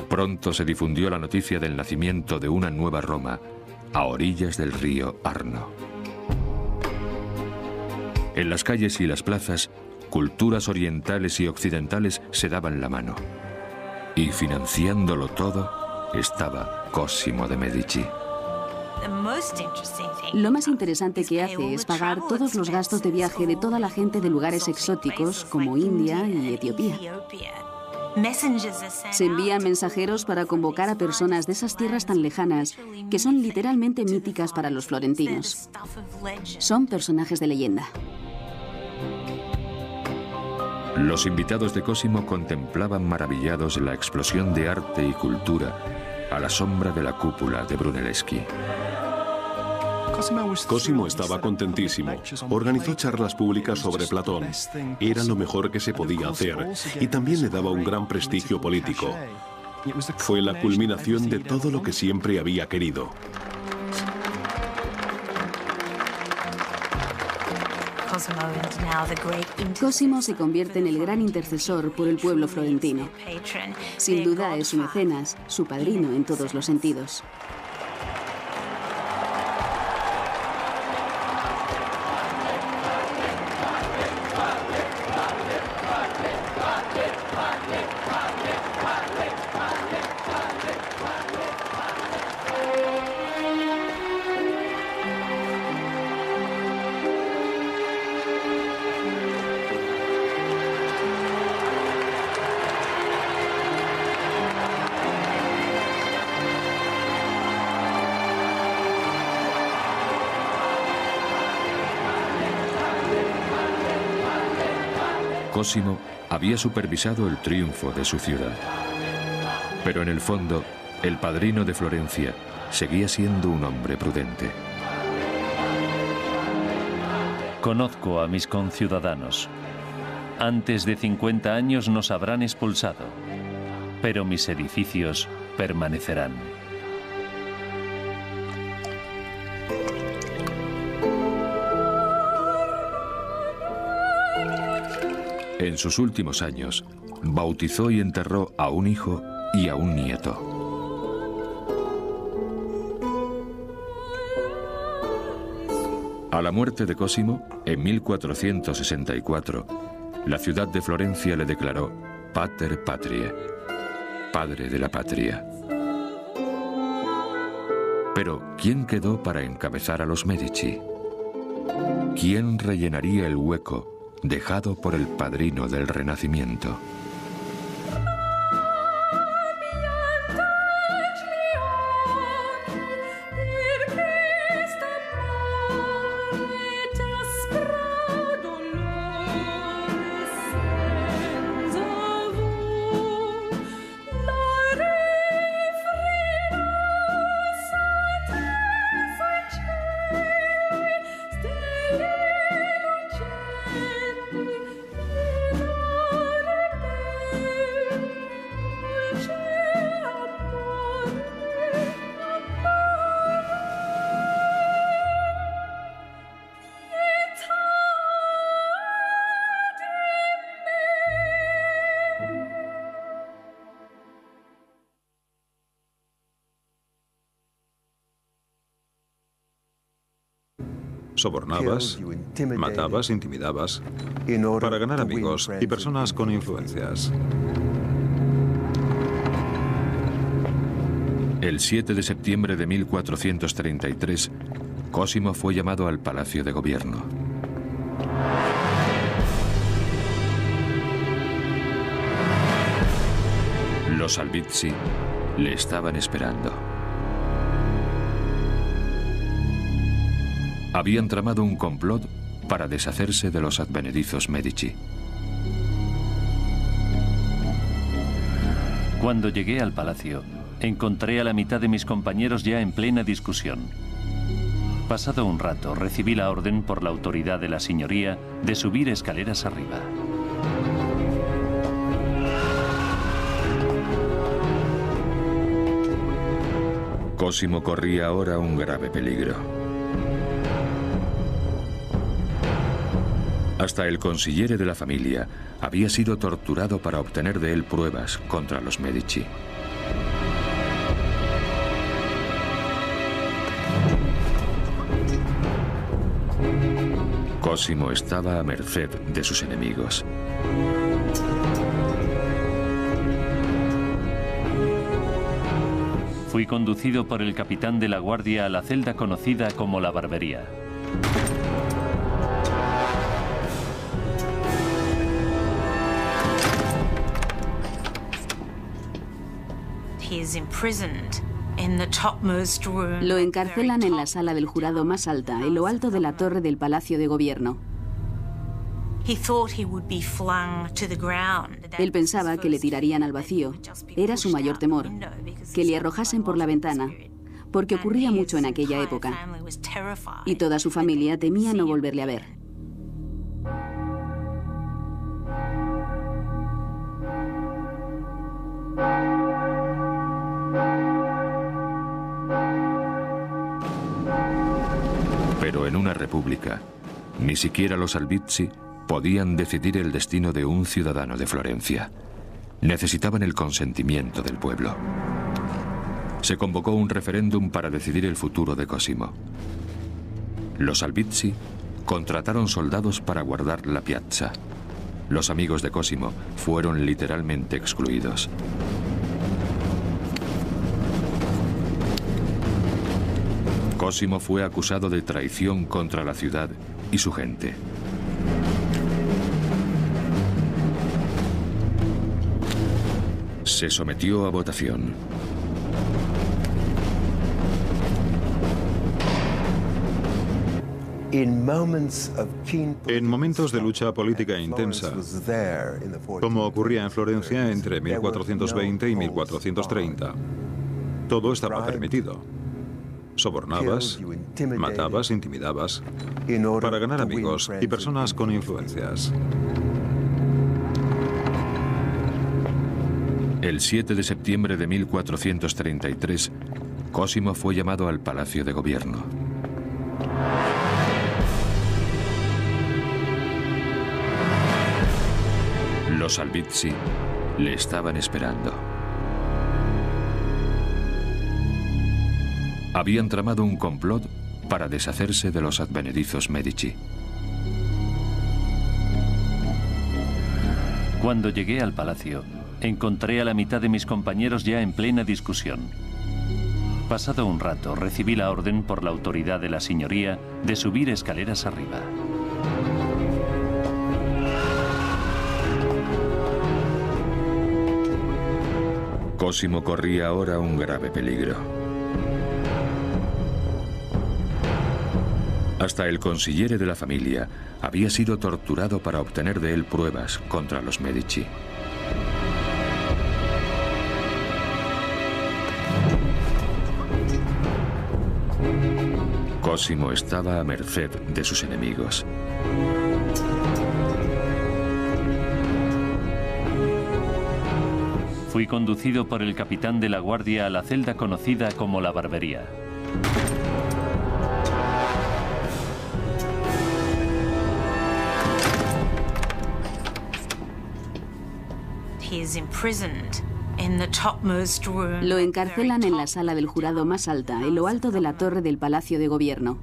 Speaker 1: Pronto se difundió la noticia del nacimiento de una nueva Roma, a orillas del río Arno. En las calles y las plazas, culturas orientales y occidentales se daban la mano. Y financiándolo todo estaba Cosimo de Medici.
Speaker 4: Lo más interesante que hace es pagar todos los gastos de viaje de toda la gente de lugares exóticos como India y Etiopía. Se envían mensajeros para convocar a personas de esas tierras tan lejanas que son literalmente míticas para los florentinos. Son personajes de leyenda.
Speaker 1: Los invitados de Cosimo contemplaban maravillados la explosión de arte y cultura a la sombra de la cúpula de Brunelleschi.
Speaker 5: Cosimo estaba contentísimo. Organizó charlas públicas sobre Platón. Era lo mejor que se podía hacer y también le daba un gran prestigio político. Fue la culminación de todo lo que siempre había querido.
Speaker 4: Cosimo se convierte en el gran intercesor por el pueblo florentino. Sin duda es su mecenas, su padrino en todos los sentidos.
Speaker 1: Cosimo había supervisado el triunfo de su ciudad. Pero en el fondo, el padrino de Florencia seguía siendo un hombre prudente.
Speaker 2: Conozco a mis conciudadanos. Antes de 50 años nos habrán expulsado, pero mis edificios permanecerán.
Speaker 1: En sus últimos años, bautizó y enterró a un hijo y a un nieto. A la muerte de Cosimo, en 1464, la ciudad de Florencia le declaró Pater Patriae, padre de la patria. Pero, ¿quién quedó para encabezar a los Medici? ¿Quién rellenaría el hueco dejado por el padrino del Renacimiento?
Speaker 6: Sobornabas, matabas, intimidabas, para ganar amigos y personas con influencias.
Speaker 1: El 7 de septiembre de 1433, Cosimo fue llamado al Palacio de Gobierno. Los Albizzi le estaban esperando. Habían tramado un complot para deshacerse de los advenedizos Medici.
Speaker 2: Cuando llegué al palacio, encontré a la mitad de mis compañeros ya en plena discusión. Pasado un rato, recibí la orden por la autoridad de la señoría de subir escaleras arriba.
Speaker 1: Cosimo corría ahora un grave peligro. Hasta el consigliere de la familia había sido torturado para obtener de él pruebas contra los Medici. Cosimo estaba a merced de sus enemigos.
Speaker 2: Fui conducido por el capitán de la guardia a la celda conocida como la barbería.
Speaker 4: Lo encarcelan en la sala del jurado más alta, en lo alto de la torre del Palacio de Gobierno. Él pensaba que le tirarían al vacío. Era su mayor temor, que le arrojasen por la ventana, porque ocurría mucho en aquella época. Y toda su familia temía no volverle a ver.
Speaker 1: Pero en una república, ni siquiera los Albizzi podían decidir el destino de un ciudadano de Florencia. Necesitaban el consentimiento del pueblo. Se convocó un referéndum para decidir el futuro de Cosimo. Los Albizzi contrataron soldados para guardar la piazza. Los amigos de Cosimo fueron literalmente excluidos. Cosimo fue acusado de traición contra la ciudad y su gente. Se sometió a votación.
Speaker 6: En momentos de lucha política intensa, como ocurría en Florencia entre 1420 y 1430, todo estaba permitido. Sobornabas, matabas, intimidabas, para ganar amigos y personas con influencias.
Speaker 1: El 7 de septiembre de 1433, Cosimo fue llamado al Palacio de Gobierno. Los Albizzi le estaban esperando. Habían tramado un complot para deshacerse de los advenedizos Medici.
Speaker 2: Cuando llegué al palacio, encontré a la mitad de mis compañeros ya en plena discusión. Pasado un rato, recibí la orden por la autoridad de la señoría de subir escaleras arriba.
Speaker 1: Cosimo corría ahora un grave peligro. Hasta el consigliere de la familia había sido torturado para obtener de él pruebas contra los Medici. Cosimo estaba a merced de sus enemigos.
Speaker 2: Fui conducido por el capitán de la guardia a la celda conocida como la barbería.
Speaker 4: Lo encarcelan en la sala del jurado más alta, en lo alto de la torre del Palacio de Gobierno.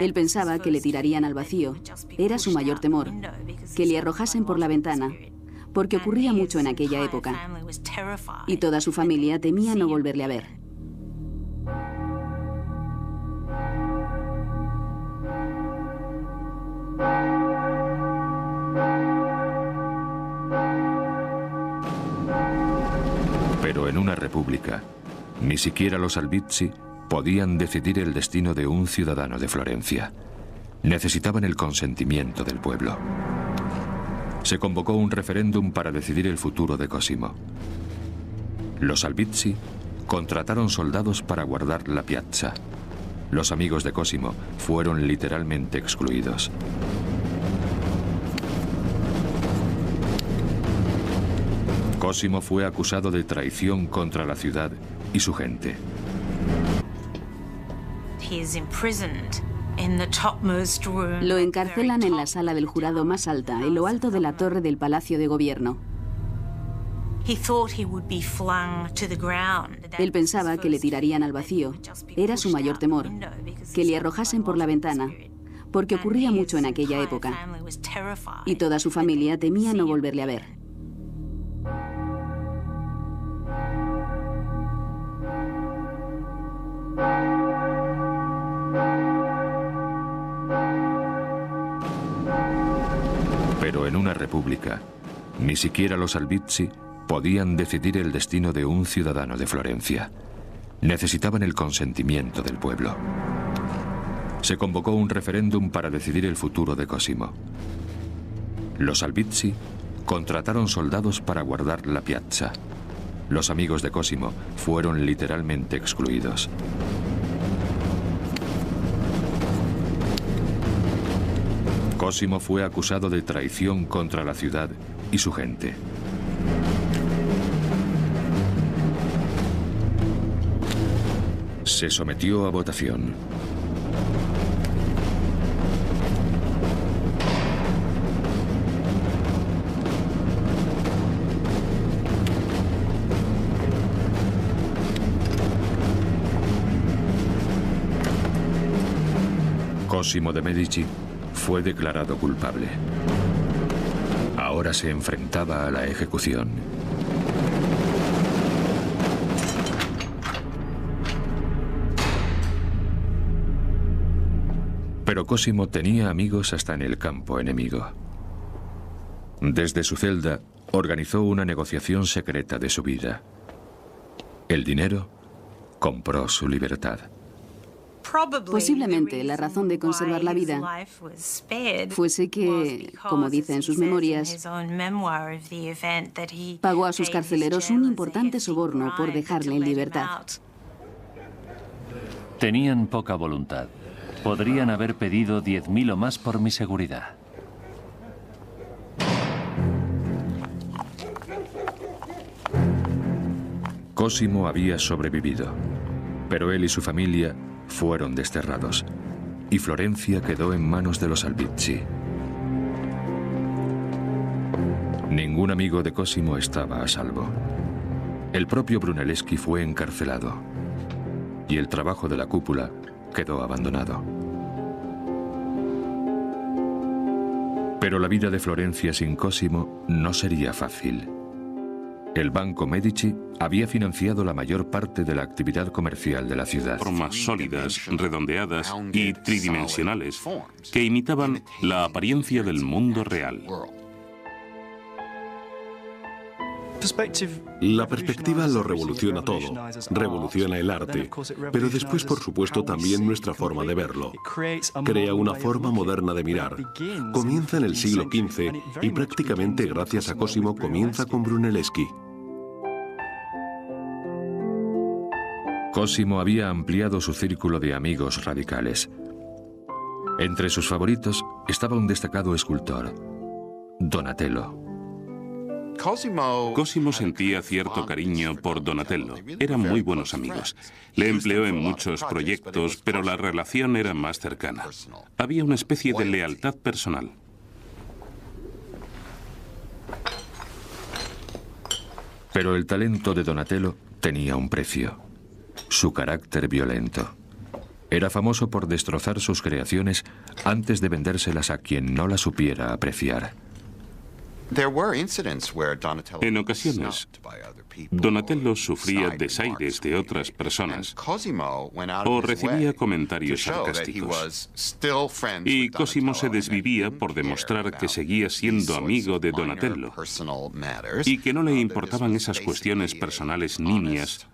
Speaker 4: Él pensaba que le tirarían al vacío. Era su mayor temor, que le arrojasen por la ventana, porque ocurría mucho en aquella época. Y toda su familia temía no volverle a ver.
Speaker 1: Pero en una república, ni siquiera los Albizzi podían decidir el destino de un ciudadano de Florencia. Necesitaban el consentimiento del pueblo. Se convocó un referéndum para decidir el futuro de Cosimo. Los Albizzi contrataron soldados para guardar la piazza. Los amigos de Cosimo fueron literalmente excluidos. Cosimo fue acusado de traición contra la ciudad y su gente.
Speaker 4: Lo encarcelan en la sala del jurado más alta, en lo alto de la torre del Palacio de Gobierno. Él pensaba que le tirarían al vacío. Era su mayor temor, que le arrojasen por la ventana, porque ocurría mucho en aquella época. Y toda su familia temía no volverle a ver.
Speaker 1: Pero en una república, ni siquiera los Albizzi podían decidir el destino de un ciudadano de Florencia. Necesitaban el consentimiento del pueblo. Se convocó un referéndum para decidir el futuro de Cosimo. Los Albizzi contrataron soldados para guardar la piazza. Los amigos de Cosimo fueron literalmente excluidos. Cosimo fue acusado de traición contra la ciudad y su gente. Se sometió a votación. Cosimo de Medici fue declarado culpable. Ahora se enfrentaba a la ejecución. Pero Cosimo tenía amigos hasta en el campo enemigo. Desde su celda, organizó una negociación secreta de su vida. El dinero compró su libertad.
Speaker 4: Posiblemente la razón de conservar la vida fuese que, como dice en sus memorias, pagó a sus carceleros un importante soborno por dejarle en libertad.
Speaker 2: Tenían poca voluntad. Podrían haber pedido 10.000 o más por mi seguridad.
Speaker 1: Cosimo había sobrevivido, pero él y su familia fueron desterrados, y Florencia quedó en manos de los Albizzi. Ningún amigo de Cosimo estaba a salvo. El propio Brunelleschi fue encarcelado, y el trabajo de la cúpula quedó abandonado. Pero la vida de Florencia sin Cosimo no sería fácil. El Banco Medici había financiado la mayor parte de la actividad comercial de la ciudad.
Speaker 3: Formas sólidas, redondeadas y tridimensionales que imitaban la apariencia del mundo real.
Speaker 5: La perspectiva lo revoluciona todo, revoluciona el arte, pero después, por supuesto, también nuestra forma de verlo. Crea una forma moderna de mirar. Comienza en el siglo XV y prácticamente gracias a Cosimo comienza con Brunelleschi.
Speaker 1: Cosimo había ampliado su círculo de amigos radicales. Entre sus favoritos estaba un destacado escultor, Donatello.
Speaker 3: Cosimo sentía cierto cariño por Donatello. Eran muy buenos amigos. Le empleó en muchos proyectos, pero la relación era más cercana. Había una especie de lealtad personal.
Speaker 1: Pero el talento de Donatello tenía un precio: su carácter violento. Era famoso por destrozar sus creaciones antes de vendérselas a quien no las supiera apreciar.
Speaker 3: En ocasiones, Donatello sufría desaires de otras personas o recibía comentarios sarcásticos. Y Cosimo se desvivía por demostrar que seguía siendo amigo de Donatello y que no le importaban esas cuestiones personales nimias,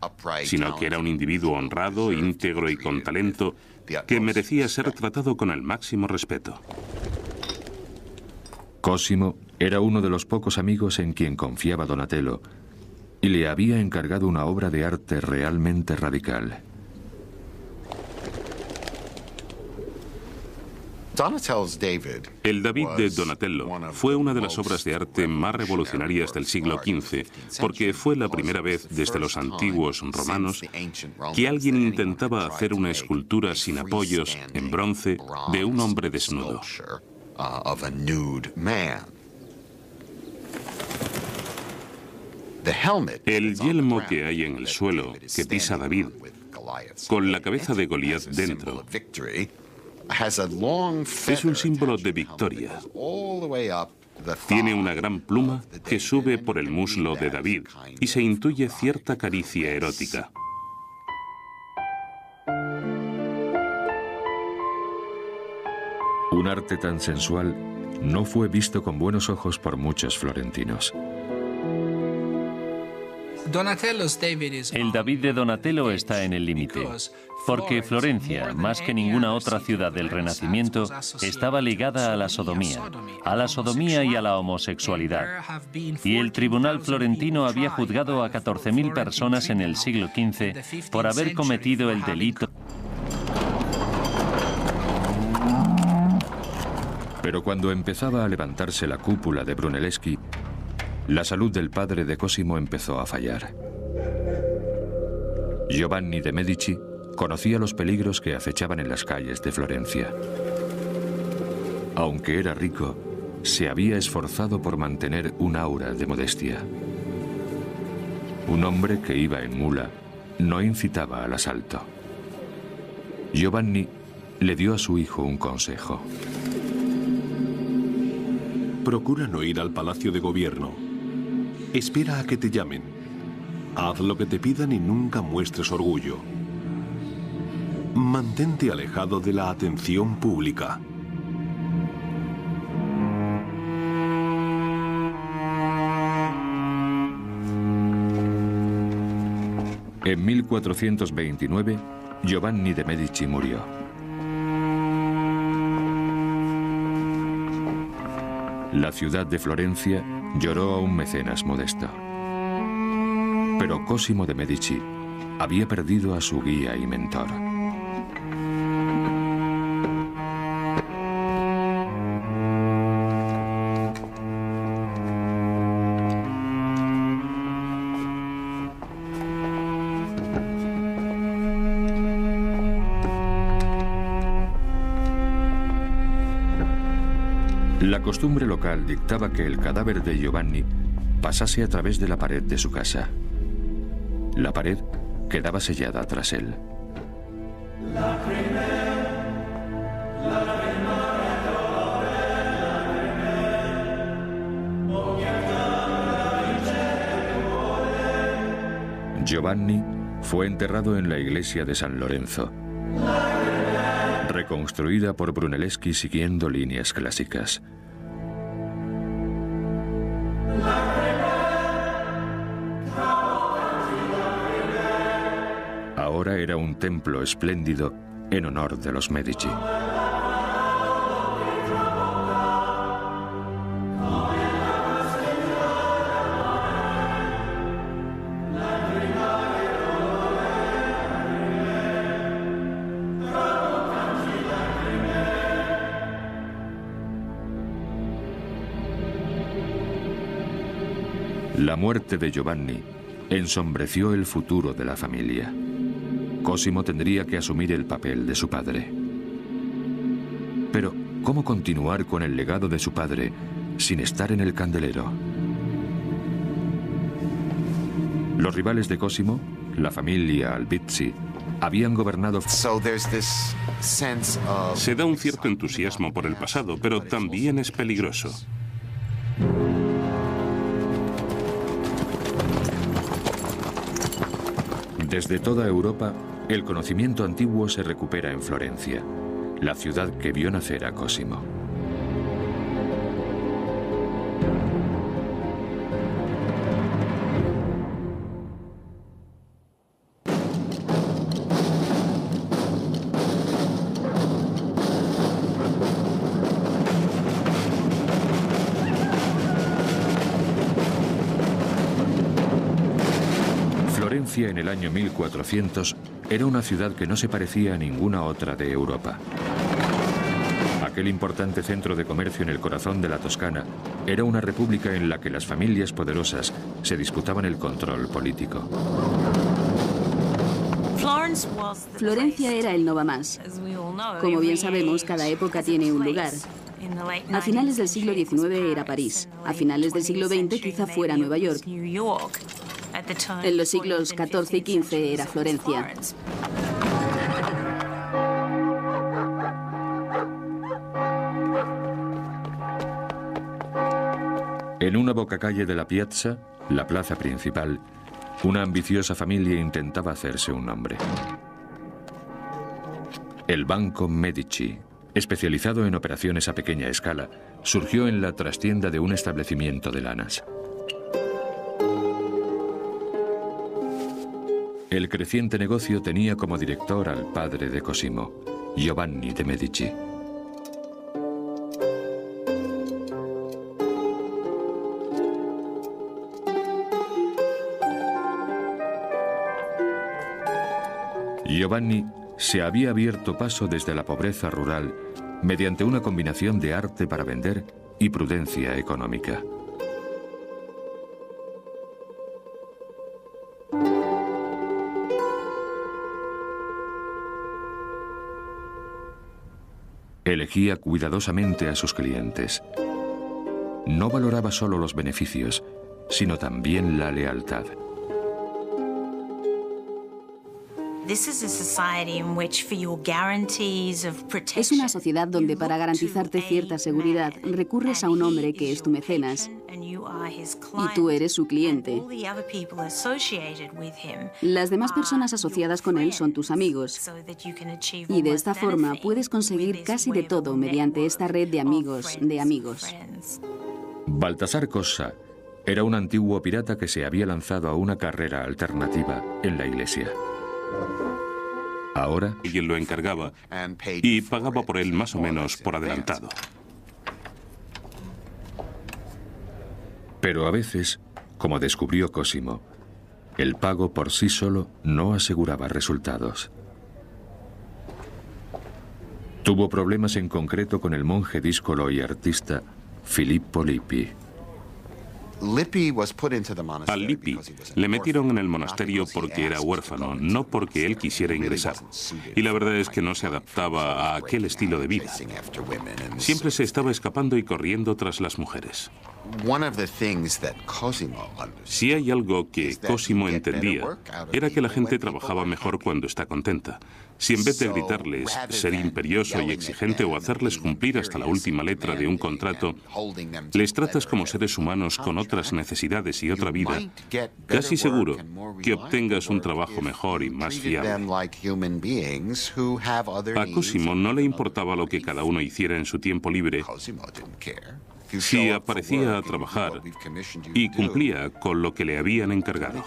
Speaker 3: sino que era un individuo honrado, íntegro y con talento que merecía ser tratado con el máximo respeto.
Speaker 1: Cosimo era uno de los pocos amigos en quien confiaba Donatello y le había encargado una obra de arte realmente radical.
Speaker 3: El David de Donatello fue una de las obras de arte más revolucionarias del siglo XV, porque fue la primera vez desde los antiguos romanos que alguien intentaba hacer una escultura sin apoyos en bronce de un hombre desnudo. El yelmo que hay en el suelo que pisa David, con la cabeza de Goliat dentro, es un símbolo de victoria. Tiene una gran pluma que sube por el muslo de David y se intuye cierta caricia erótica.
Speaker 1: Un arte tan sensual no fue visto con buenos ojos por muchos florentinos.
Speaker 2: El David de Donatello está en el límite, porque Florencia, más que ninguna otra ciudad del Renacimiento, estaba ligada a la sodomía y a la homosexualidad. Y el tribunal florentino había juzgado a 14.000 personas en el siglo XV por haber cometido el delito.
Speaker 1: Pero cuando empezaba a levantarse la cúpula de Brunelleschi, la salud del padre de Cosimo empezó a fallar. Giovanni de Medici conocía los peligros que acechaban en las calles de Florencia. Aunque era rico, se había esforzado por mantener un aura de modestia. Un hombre que iba en mula no incitaba al asalto. Giovanni le dio a su hijo un consejo.
Speaker 5: Procura no ir al palacio de gobierno. Espera a que te llamen. Haz lo que te pidan y nunca muestres orgullo. Mantente alejado de la atención pública.
Speaker 1: En 1429, Giovanni de Medici murió. La ciudad de Florencia lloró a un mecenas modesto. Pero Cosimo de Medici había perdido a su guía y mentor. La costumbre local dictaba que el cadáver de Giovanni pasase a través de la pared de su casa. La pared quedaba sellada tras él. Giovanni fue enterrado en la iglesia de San Lorenzo, reconstruida por Brunelleschi siguiendo líneas clásicas. Ahora era un templo espléndido en honor de los Medici. La muerte de Giovanni ensombreció el futuro de la familia. Cosimo tendría que asumir el papel de su padre. Pero, ¿cómo continuar con el legado de su padre sin estar en el candelero? Los rivales de Cosimo, la familia Albizzi, habían gobernado.
Speaker 3: Se da un cierto entusiasmo por el pasado, pero también es peligroso.
Speaker 1: Desde toda Europa, el conocimiento antiguo se recupera en Florencia, la ciudad que vio nacer a Cosimo. Florencia en el año 1400 era una ciudad que no se parecía a ninguna otra de Europa. Aquel importante centro de comercio en el corazón de la Toscana era una república en la que las familias poderosas se disputaban el control político.
Speaker 4: Florencia era el Nova Más. Como bien sabemos, cada época tiene un lugar. A finales del siglo XIX era París. A finales del siglo XX quizá fuera Nueva York. En los siglos XIV y XV era Florencia.
Speaker 1: En una bocacalle de la Piazza, la plaza principal, una ambiciosa familia intentaba hacerse un nombre. El Banco Medici, especializado en operaciones a pequeña escala, surgió en la trastienda de un establecimiento de lanas. El creciente negocio tenía como director al padre de Cosimo, Giovanni de Medici. Giovanni se había abierto paso desde la pobreza rural mediante una combinación de arte para vender y prudencia económica. Elegía cuidadosamente a sus clientes. No valoraba solo los beneficios, sino también la lealtad.
Speaker 4: Es una sociedad donde para garantizarte cierta seguridad recurres a un hombre que es tu mecenas y tú eres su cliente. Las demás personas asociadas con él son tus amigos y de esta forma puedes conseguir casi de todo mediante esta red de amigos de amigos.
Speaker 1: Baltasar Cossa era un antiguo pirata que se había lanzado a una carrera alternativa en la iglesia. Ahora,
Speaker 3: alguien lo encargaba y pagaba por él más o menos por adelantado.
Speaker 1: Pero a veces, como descubrió Cosimo, el pago por sí solo no aseguraba resultados. Tuvo problemas en concreto con el monje díscolo y artista Filippo Lippi.
Speaker 3: Al Lippi le metieron en el monasterio porque era huérfano, no porque él quisiera ingresar. Y la verdad es que no se adaptaba a aquel estilo de vida. Siempre se estaba escapando y corriendo tras las mujeres. Si hay algo que Cosimo entendía, era que la gente trabajaba mejor cuando está contenta. Si en vez de gritarles, ser imperioso y exigente o hacerles cumplir hasta la última letra de un contrato, les tratas como seres humanos con otras necesidades y otra vida, casi seguro que obtengas un trabajo mejor y más fiable. A Cosimo no le importaba lo que cada uno hiciera en su tiempo libre, si aparecía a trabajar y cumplía con lo que le habían encargado.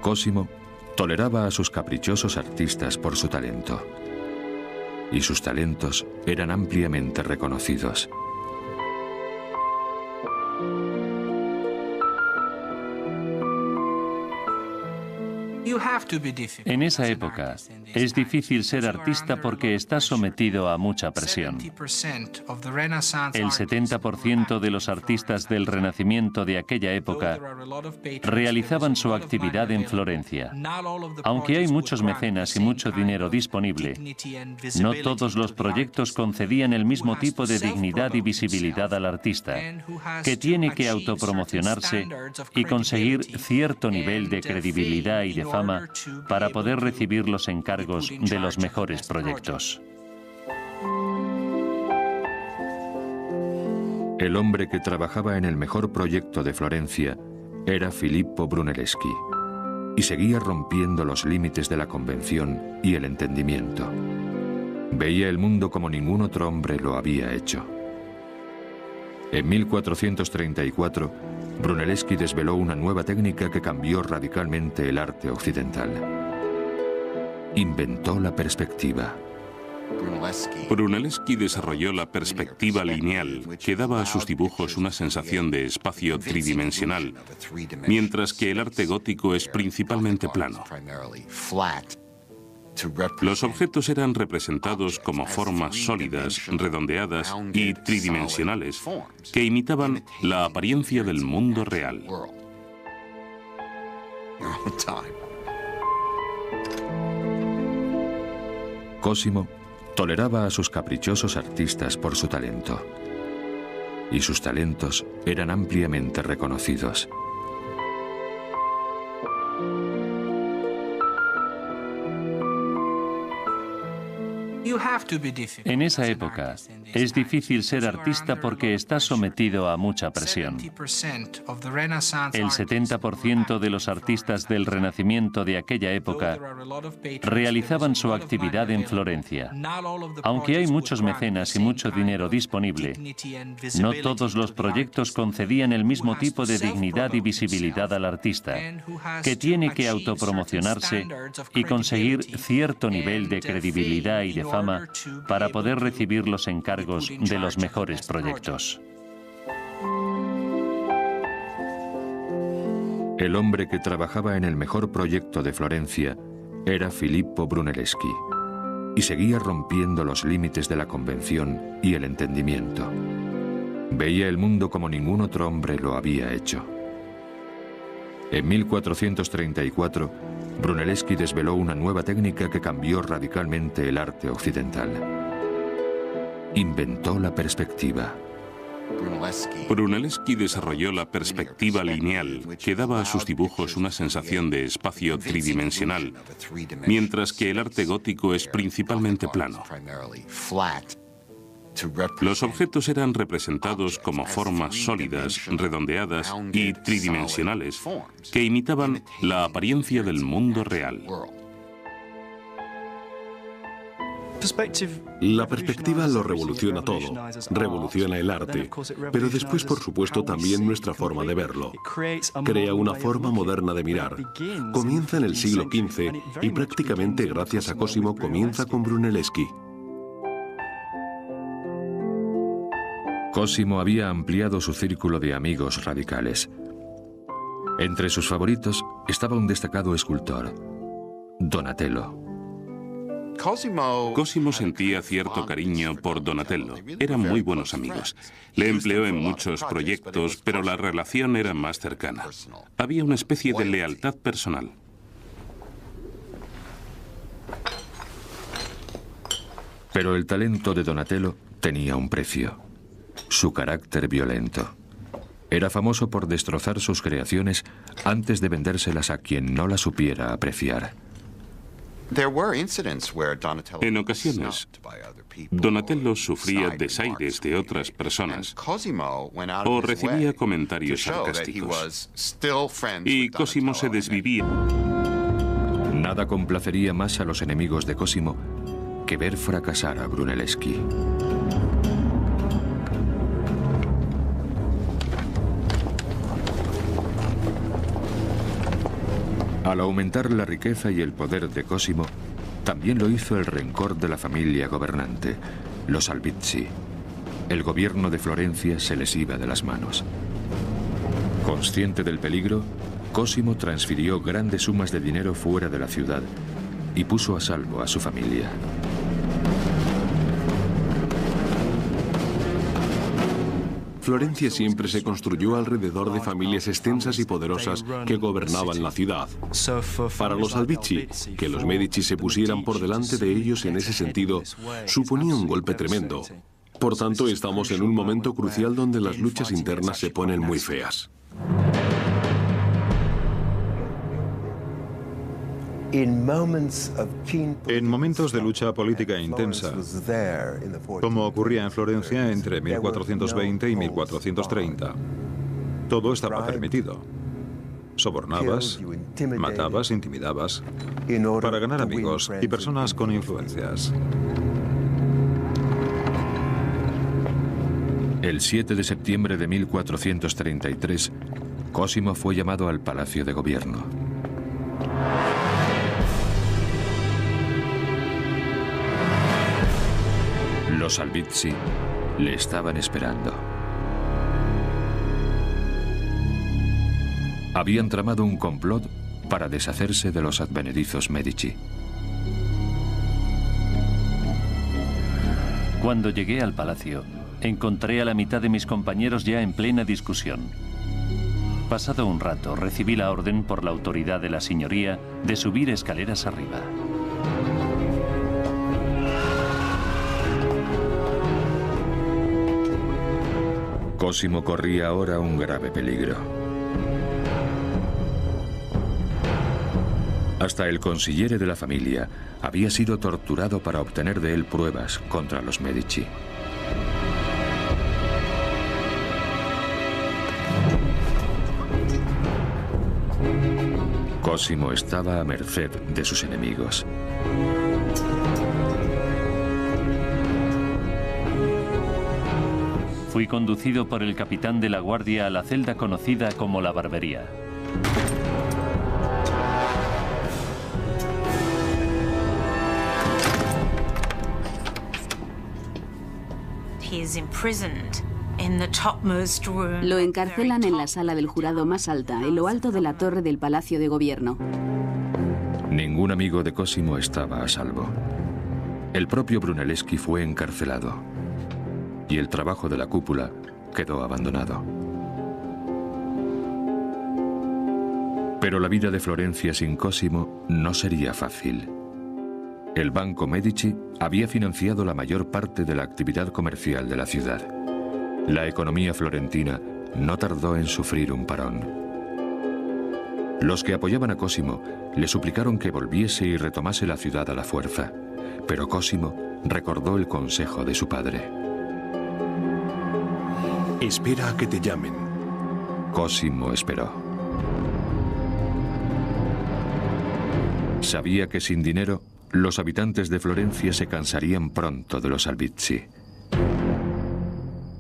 Speaker 1: Cosimo toleraba a sus caprichosos artistas por su talento. Y sus talentos eran ampliamente reconocidos.
Speaker 2: En esa época, es difícil ser artista porque estás sometido a mucha presión. El 70% de los artistas del Renacimiento de aquella época realizaban su actividad en Florencia. Aunque hay muchos mecenas y mucho dinero disponible, no todos los proyectos concedían el mismo tipo de dignidad y visibilidad al artista, que tiene que autopromocionarse y conseguir cierto nivel de credibilidad y de fama para poder recibir los encargos de los mejores proyectos.
Speaker 1: El hombre que trabajaba en el mejor proyecto de Florencia era Filippo Brunelleschi, y seguía rompiendo los límites de la convención y el entendimiento. Veía el mundo como ningún otro hombre lo había hecho. En 1434, Brunelleschi desveló una nueva técnica que cambió radicalmente el arte occidental. Inventó la perspectiva.
Speaker 3: Brunelleschi desarrolló la perspectiva lineal, que daba a sus dibujos una sensación de espacio tridimensional, mientras que el arte gótico es principalmente plano. Los objetos eran representados como formas sólidas, redondeadas y tridimensionales que imitaban la apariencia del mundo real.
Speaker 1: Cosimo toleraba a sus caprichosos artistas por su talento, y sus talentos eran ampliamente reconocidos.
Speaker 2: En esa época, es difícil ser artista porque estás sometido a mucha presión. El 70% de los artistas del Renacimiento de aquella época realizaban su actividad en Florencia. Aunque hay muchos mecenas y mucho dinero disponible, no todos los proyectos concedían el mismo tipo de dignidad y visibilidad al artista, que tiene que autopromocionarse y conseguir cierto nivel de credibilidad y de fama para poder recibir los encargos de los mejores proyectos.
Speaker 1: El hombre que trabajaba en el mejor proyecto de Florencia era Filippo Brunelleschi, y seguía rompiendo los límites de la convención y el entendimiento. Veía el mundo como ningún otro hombre lo había hecho. En 1434, Brunelleschi desveló una nueva técnica que cambió radicalmente el arte occidental. Inventó la perspectiva.
Speaker 3: Brunelleschi desarrolló la perspectiva lineal, que daba a sus dibujos una sensación de espacio tridimensional, mientras que el arte gótico es principalmente plano. Los objetos eran representados como formas sólidas, redondeadas y tridimensionales que imitaban la apariencia del mundo real.
Speaker 5: La perspectiva lo revoluciona todo, revoluciona el arte, pero después, por supuesto, también nuestra forma de verlo. Crea una forma moderna de mirar. Comienza en el siglo XV y prácticamente gracias a Cosimo comienza con Brunelleschi.
Speaker 1: Cosimo había ampliado su círculo de amigos radicales. Entre sus favoritos estaba un destacado escultor, Donatello.
Speaker 3: Cosimo sentía cierto cariño por Donatello. Eran muy buenos amigos. Le empleó en muchos proyectos, pero la relación era más cercana. Había una especie de lealtad personal.
Speaker 1: Pero el talento de Donatello tenía un precio: su carácter violento. Era famoso por destrozar sus creaciones antes de vendérselas a quien no las supiera apreciar.
Speaker 3: En ocasiones, Donatello sufría desaires de otras personas o recibía comentarios sarcásticos, y Cosimo se desvivía.
Speaker 1: Nada complacería más a los enemigos de Cosimo que ver fracasar a Brunelleschi. Al aumentar la riqueza y el poder de Cosimo, también lo hizo el rencor de la familia gobernante, los Albizzi. El gobierno de Florencia se les iba de las manos. Consciente del peligro, Cosimo transfirió grandes sumas de dinero fuera de la ciudad y puso a salvo a su familia.
Speaker 5: Florencia siempre se construyó alrededor de familias extensas y poderosas que gobernaban la ciudad. Para los Albizzi, que los Medici se pusieran por delante de ellos en ese sentido, suponía un golpe tremendo. Por tanto, estamos en un momento crucial donde las luchas internas se ponen muy feas.
Speaker 6: En momentos de lucha política intensa, como ocurría en Florencia entre 1420 y 1430, todo estaba permitido. Sobornabas, matabas, intimidabas, para ganar amigos y personas con influencias.
Speaker 1: El 7 de septiembre de 1433, Cosimo fue llamado al Palacio de Gobierno. Los Albizzi le estaban esperando. Habían tramado un complot para deshacerse de los advenedizos Medici.
Speaker 2: Cuando llegué al palacio, encontré a la mitad de mis compañeros ya en plena discusión. Pasado un rato, recibí la orden por la autoridad de la señoría de subir escaleras arriba.
Speaker 1: Cosimo corría ahora un grave peligro. Hasta el consigliere de la familia había sido torturado para obtener de él pruebas contra los Medici. Cosimo estaba a merced de sus enemigos.
Speaker 2: Fui conducido por el capitán de la guardia a la celda conocida como la barbería.
Speaker 4: Lo encarcelan en la sala del jurado más alta, en lo alto de la torre del Palacio de Gobierno.
Speaker 1: Ningún amigo de Cosimo estaba a salvo. El propio Brunelleschi fue encarcelado y el trabajo de la cúpula quedó abandonado. Pero la vida de Florencia sin Cosimo no sería fácil. El Banco Medici había financiado la mayor parte de la actividad comercial de la ciudad. La economía florentina no tardó en sufrir un parón. Los que apoyaban a Cosimo le suplicaron que volviese y retomase la ciudad a la fuerza, pero Cosimo recordó el consejo de su padre.
Speaker 5: Espera a que te llamen.
Speaker 1: Cosimo esperó. Sabía que sin dinero, los habitantes de Florencia se cansarían pronto de los Albizzi.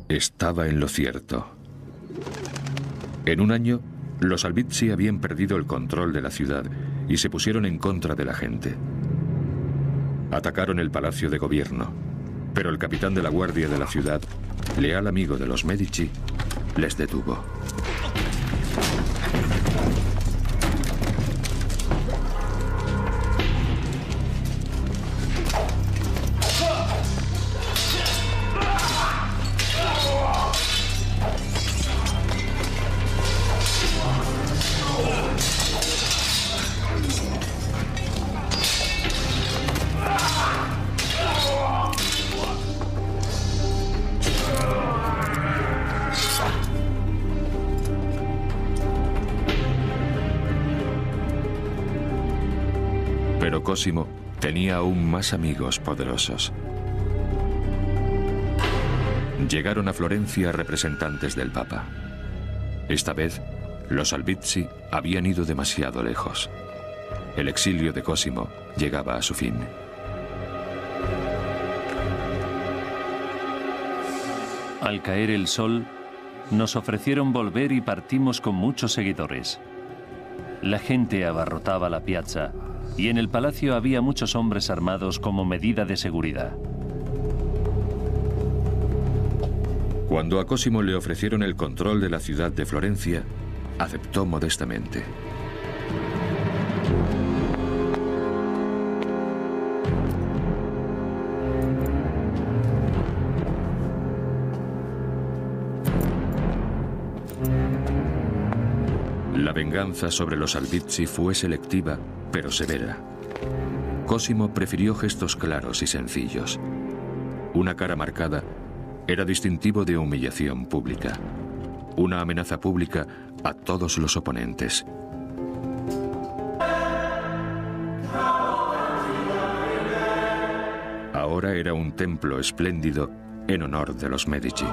Speaker 1: Estaba en lo cierto. En un año, los Albizzi habían perdido el control de la ciudad y se pusieron en contra de la gente. Atacaron el Palacio de Gobierno, pero el capitán de la guardia de la ciudad, leal amigo de los Medici, les detuvo. Pero Cosimo tenía aún más amigos poderosos. Llegaron a Florencia representantes del Papa. Esta vez, los Albizzi habían ido demasiado lejos. El exilio de Cosimo llegaba a su fin.
Speaker 2: Al caer el sol, nos ofrecieron volver y partimos con muchos seguidores. La gente abarrotaba la piazza y en el palacio había muchos hombres armados como medida de seguridad.
Speaker 1: Cuando a Cosimo le ofrecieron el control de la ciudad de Florencia, aceptó modestamente. La venganza sobre los Albizzi fue selectiva, pero severa. Cosimo prefirió gestos claros y sencillos. Una cara marcada era distintivo de humillación pública. Una amenaza pública a todos los oponentes. Ahora era un templo espléndido en honor de los Medici.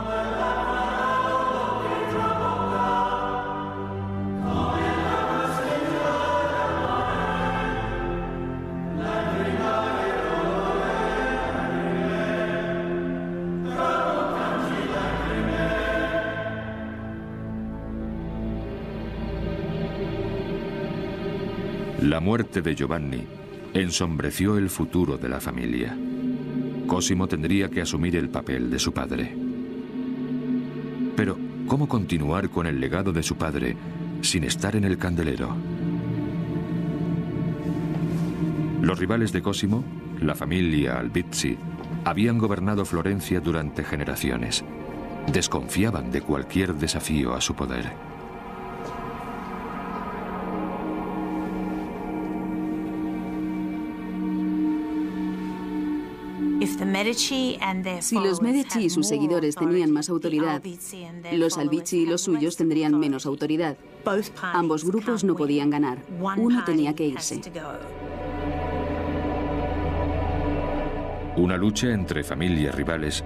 Speaker 1: La muerte de Giovanni ensombreció el futuro de la familia. Cosimo tendría que asumir el papel de su padre. Pero, ¿cómo continuar con el legado de su padre sin estar en el candelero? Los rivales de Cosimo, la familia Albizzi, habían gobernado Florencia durante generaciones. Desconfiaban de cualquier desafío a su poder.
Speaker 4: Si los Medici y sus seguidores tenían más autoridad, los Albizzi y los suyos tendrían menos autoridad. Ambos grupos no podían ganar. Uno tenía que irse.
Speaker 1: Una lucha entre familias rivales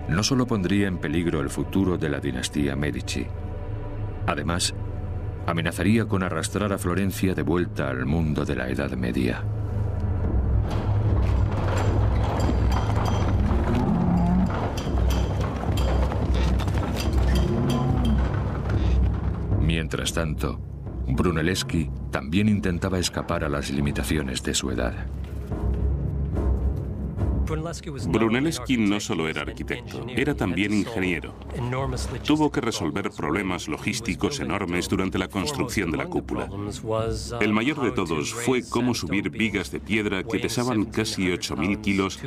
Speaker 1: no solo pondría en peligro el futuro de la dinastía Medici. Además, amenazaría con arrastrar a Florencia de vuelta al mundo de la Edad Media. Mientras tanto, Brunelleschi también intentaba escapar a las limitaciones de su edad.
Speaker 3: Brunelleschi no solo era arquitecto, era también ingeniero. Tuvo que resolver problemas logísticos enormes durante la construcción de la cúpula. El mayor de todos fue cómo subir vigas de piedra que pesaban casi 8.000 kilos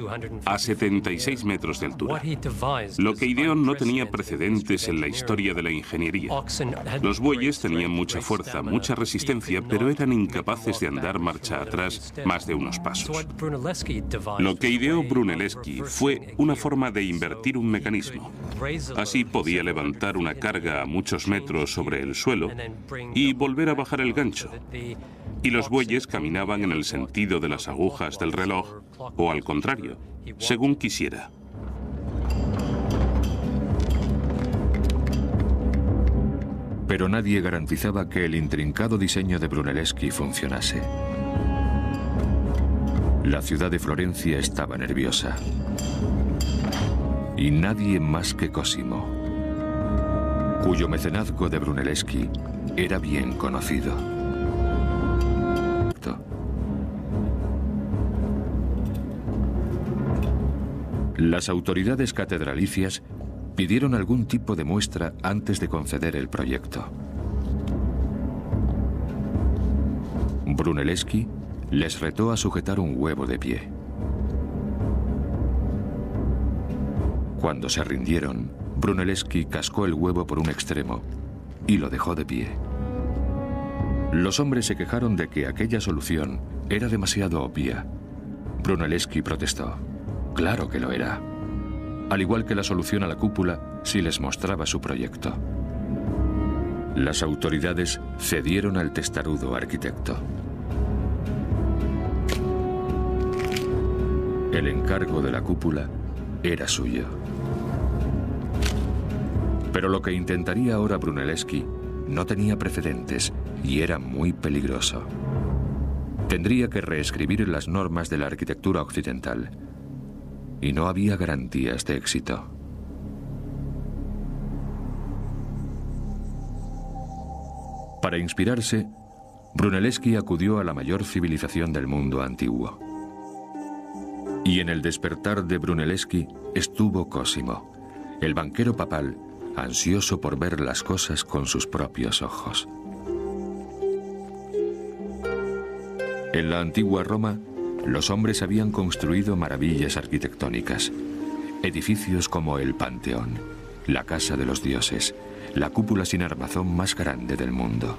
Speaker 3: a 76 metros de altura. Lo que ideó no tenía precedentes en la historia de la ingeniería. Los bueyes tenían mucha fuerza, mucha resistencia, pero eran incapaces de andar marcha atrás más de unos pasos. Lo que ideó Brunelleschi fue una forma de invertir un mecanismo. Así podía levantar una carga a muchos metros sobre el suelo y volver a bajar el gancho. Y los bueyes caminaban en el sentido de las agujas del reloj o al contrario, según quisiera.
Speaker 1: Pero nadie garantizaba que el intrincado diseño de Brunelleschi funcionase. La ciudad de Florencia estaba nerviosa. Y nadie más que Cosimo, cuyo mecenazgo de Brunelleschi era bien conocido. Las autoridades catedralicias pidieron algún tipo de muestra antes de conceder el proyecto. Brunelleschi les retó a sujetar un huevo de pie. Cuando se rindieron, Brunelleschi cascó el huevo por un extremo y lo dejó de pie. Los hombres se quejaron de que aquella solución era demasiado obvia. Brunelleschi protestó. Claro que lo era. Al igual que la solución a la cúpula si les mostraba su proyecto. Las autoridades cedieron al testarudo arquitecto. El encargo de la cúpula era suyo. Pero lo que intentaría ahora Brunelleschi no tenía precedentes y era muy peligroso. Tendría que reescribir las normas de la arquitectura occidental y no había garantías de éxito. Para inspirarse, Brunelleschi acudió a la mayor civilización del mundo antiguo. Y en el despertar de Brunelleschi estuvo Cosimo, el banquero papal, ansioso por ver las cosas con sus propios ojos. En la antigua Roma, los hombres habían construido maravillas arquitectónicas. Edificios como el Panteón, la Casa de los Dioses, la cúpula sin armazón más grande del mundo.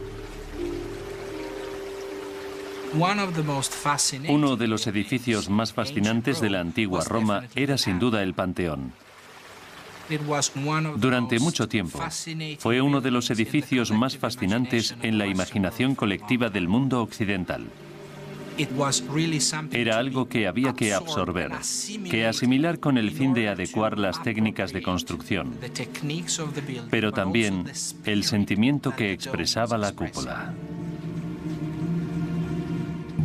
Speaker 2: Uno de los edificios más fascinantes de la antigua Roma era sin duda el Panteón. Durante mucho tiempo, fue uno de los edificios más fascinantes en la imaginación colectiva del mundo occidental. Era algo que había que absorber, que asimilar con el fin de adecuar las técnicas de construcción, pero también el sentimiento que expresaba la cúpula.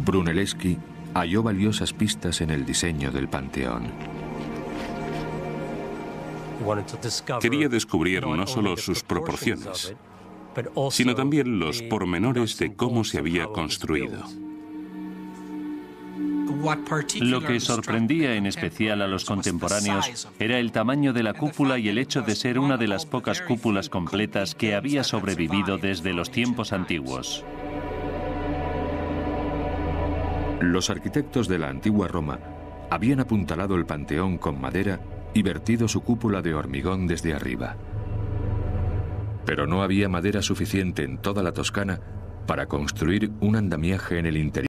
Speaker 1: Brunelleschi halló valiosas pistas en el diseño del Panteón.
Speaker 3: Quería descubrir no solo sus proporciones, sino también los pormenores de cómo se había construido.
Speaker 2: Lo que sorprendía en especial a los contemporáneos era el tamaño de la cúpula y el hecho de ser una de las pocas cúpulas completas que había sobrevivido desde los tiempos antiguos.
Speaker 1: Los arquitectos de la antigua Roma habían apuntalado el Panteón con madera y vertido su cúpula de hormigón desde arriba. Pero no había madera suficiente en toda la Toscana para construir un andamiaje en el interior.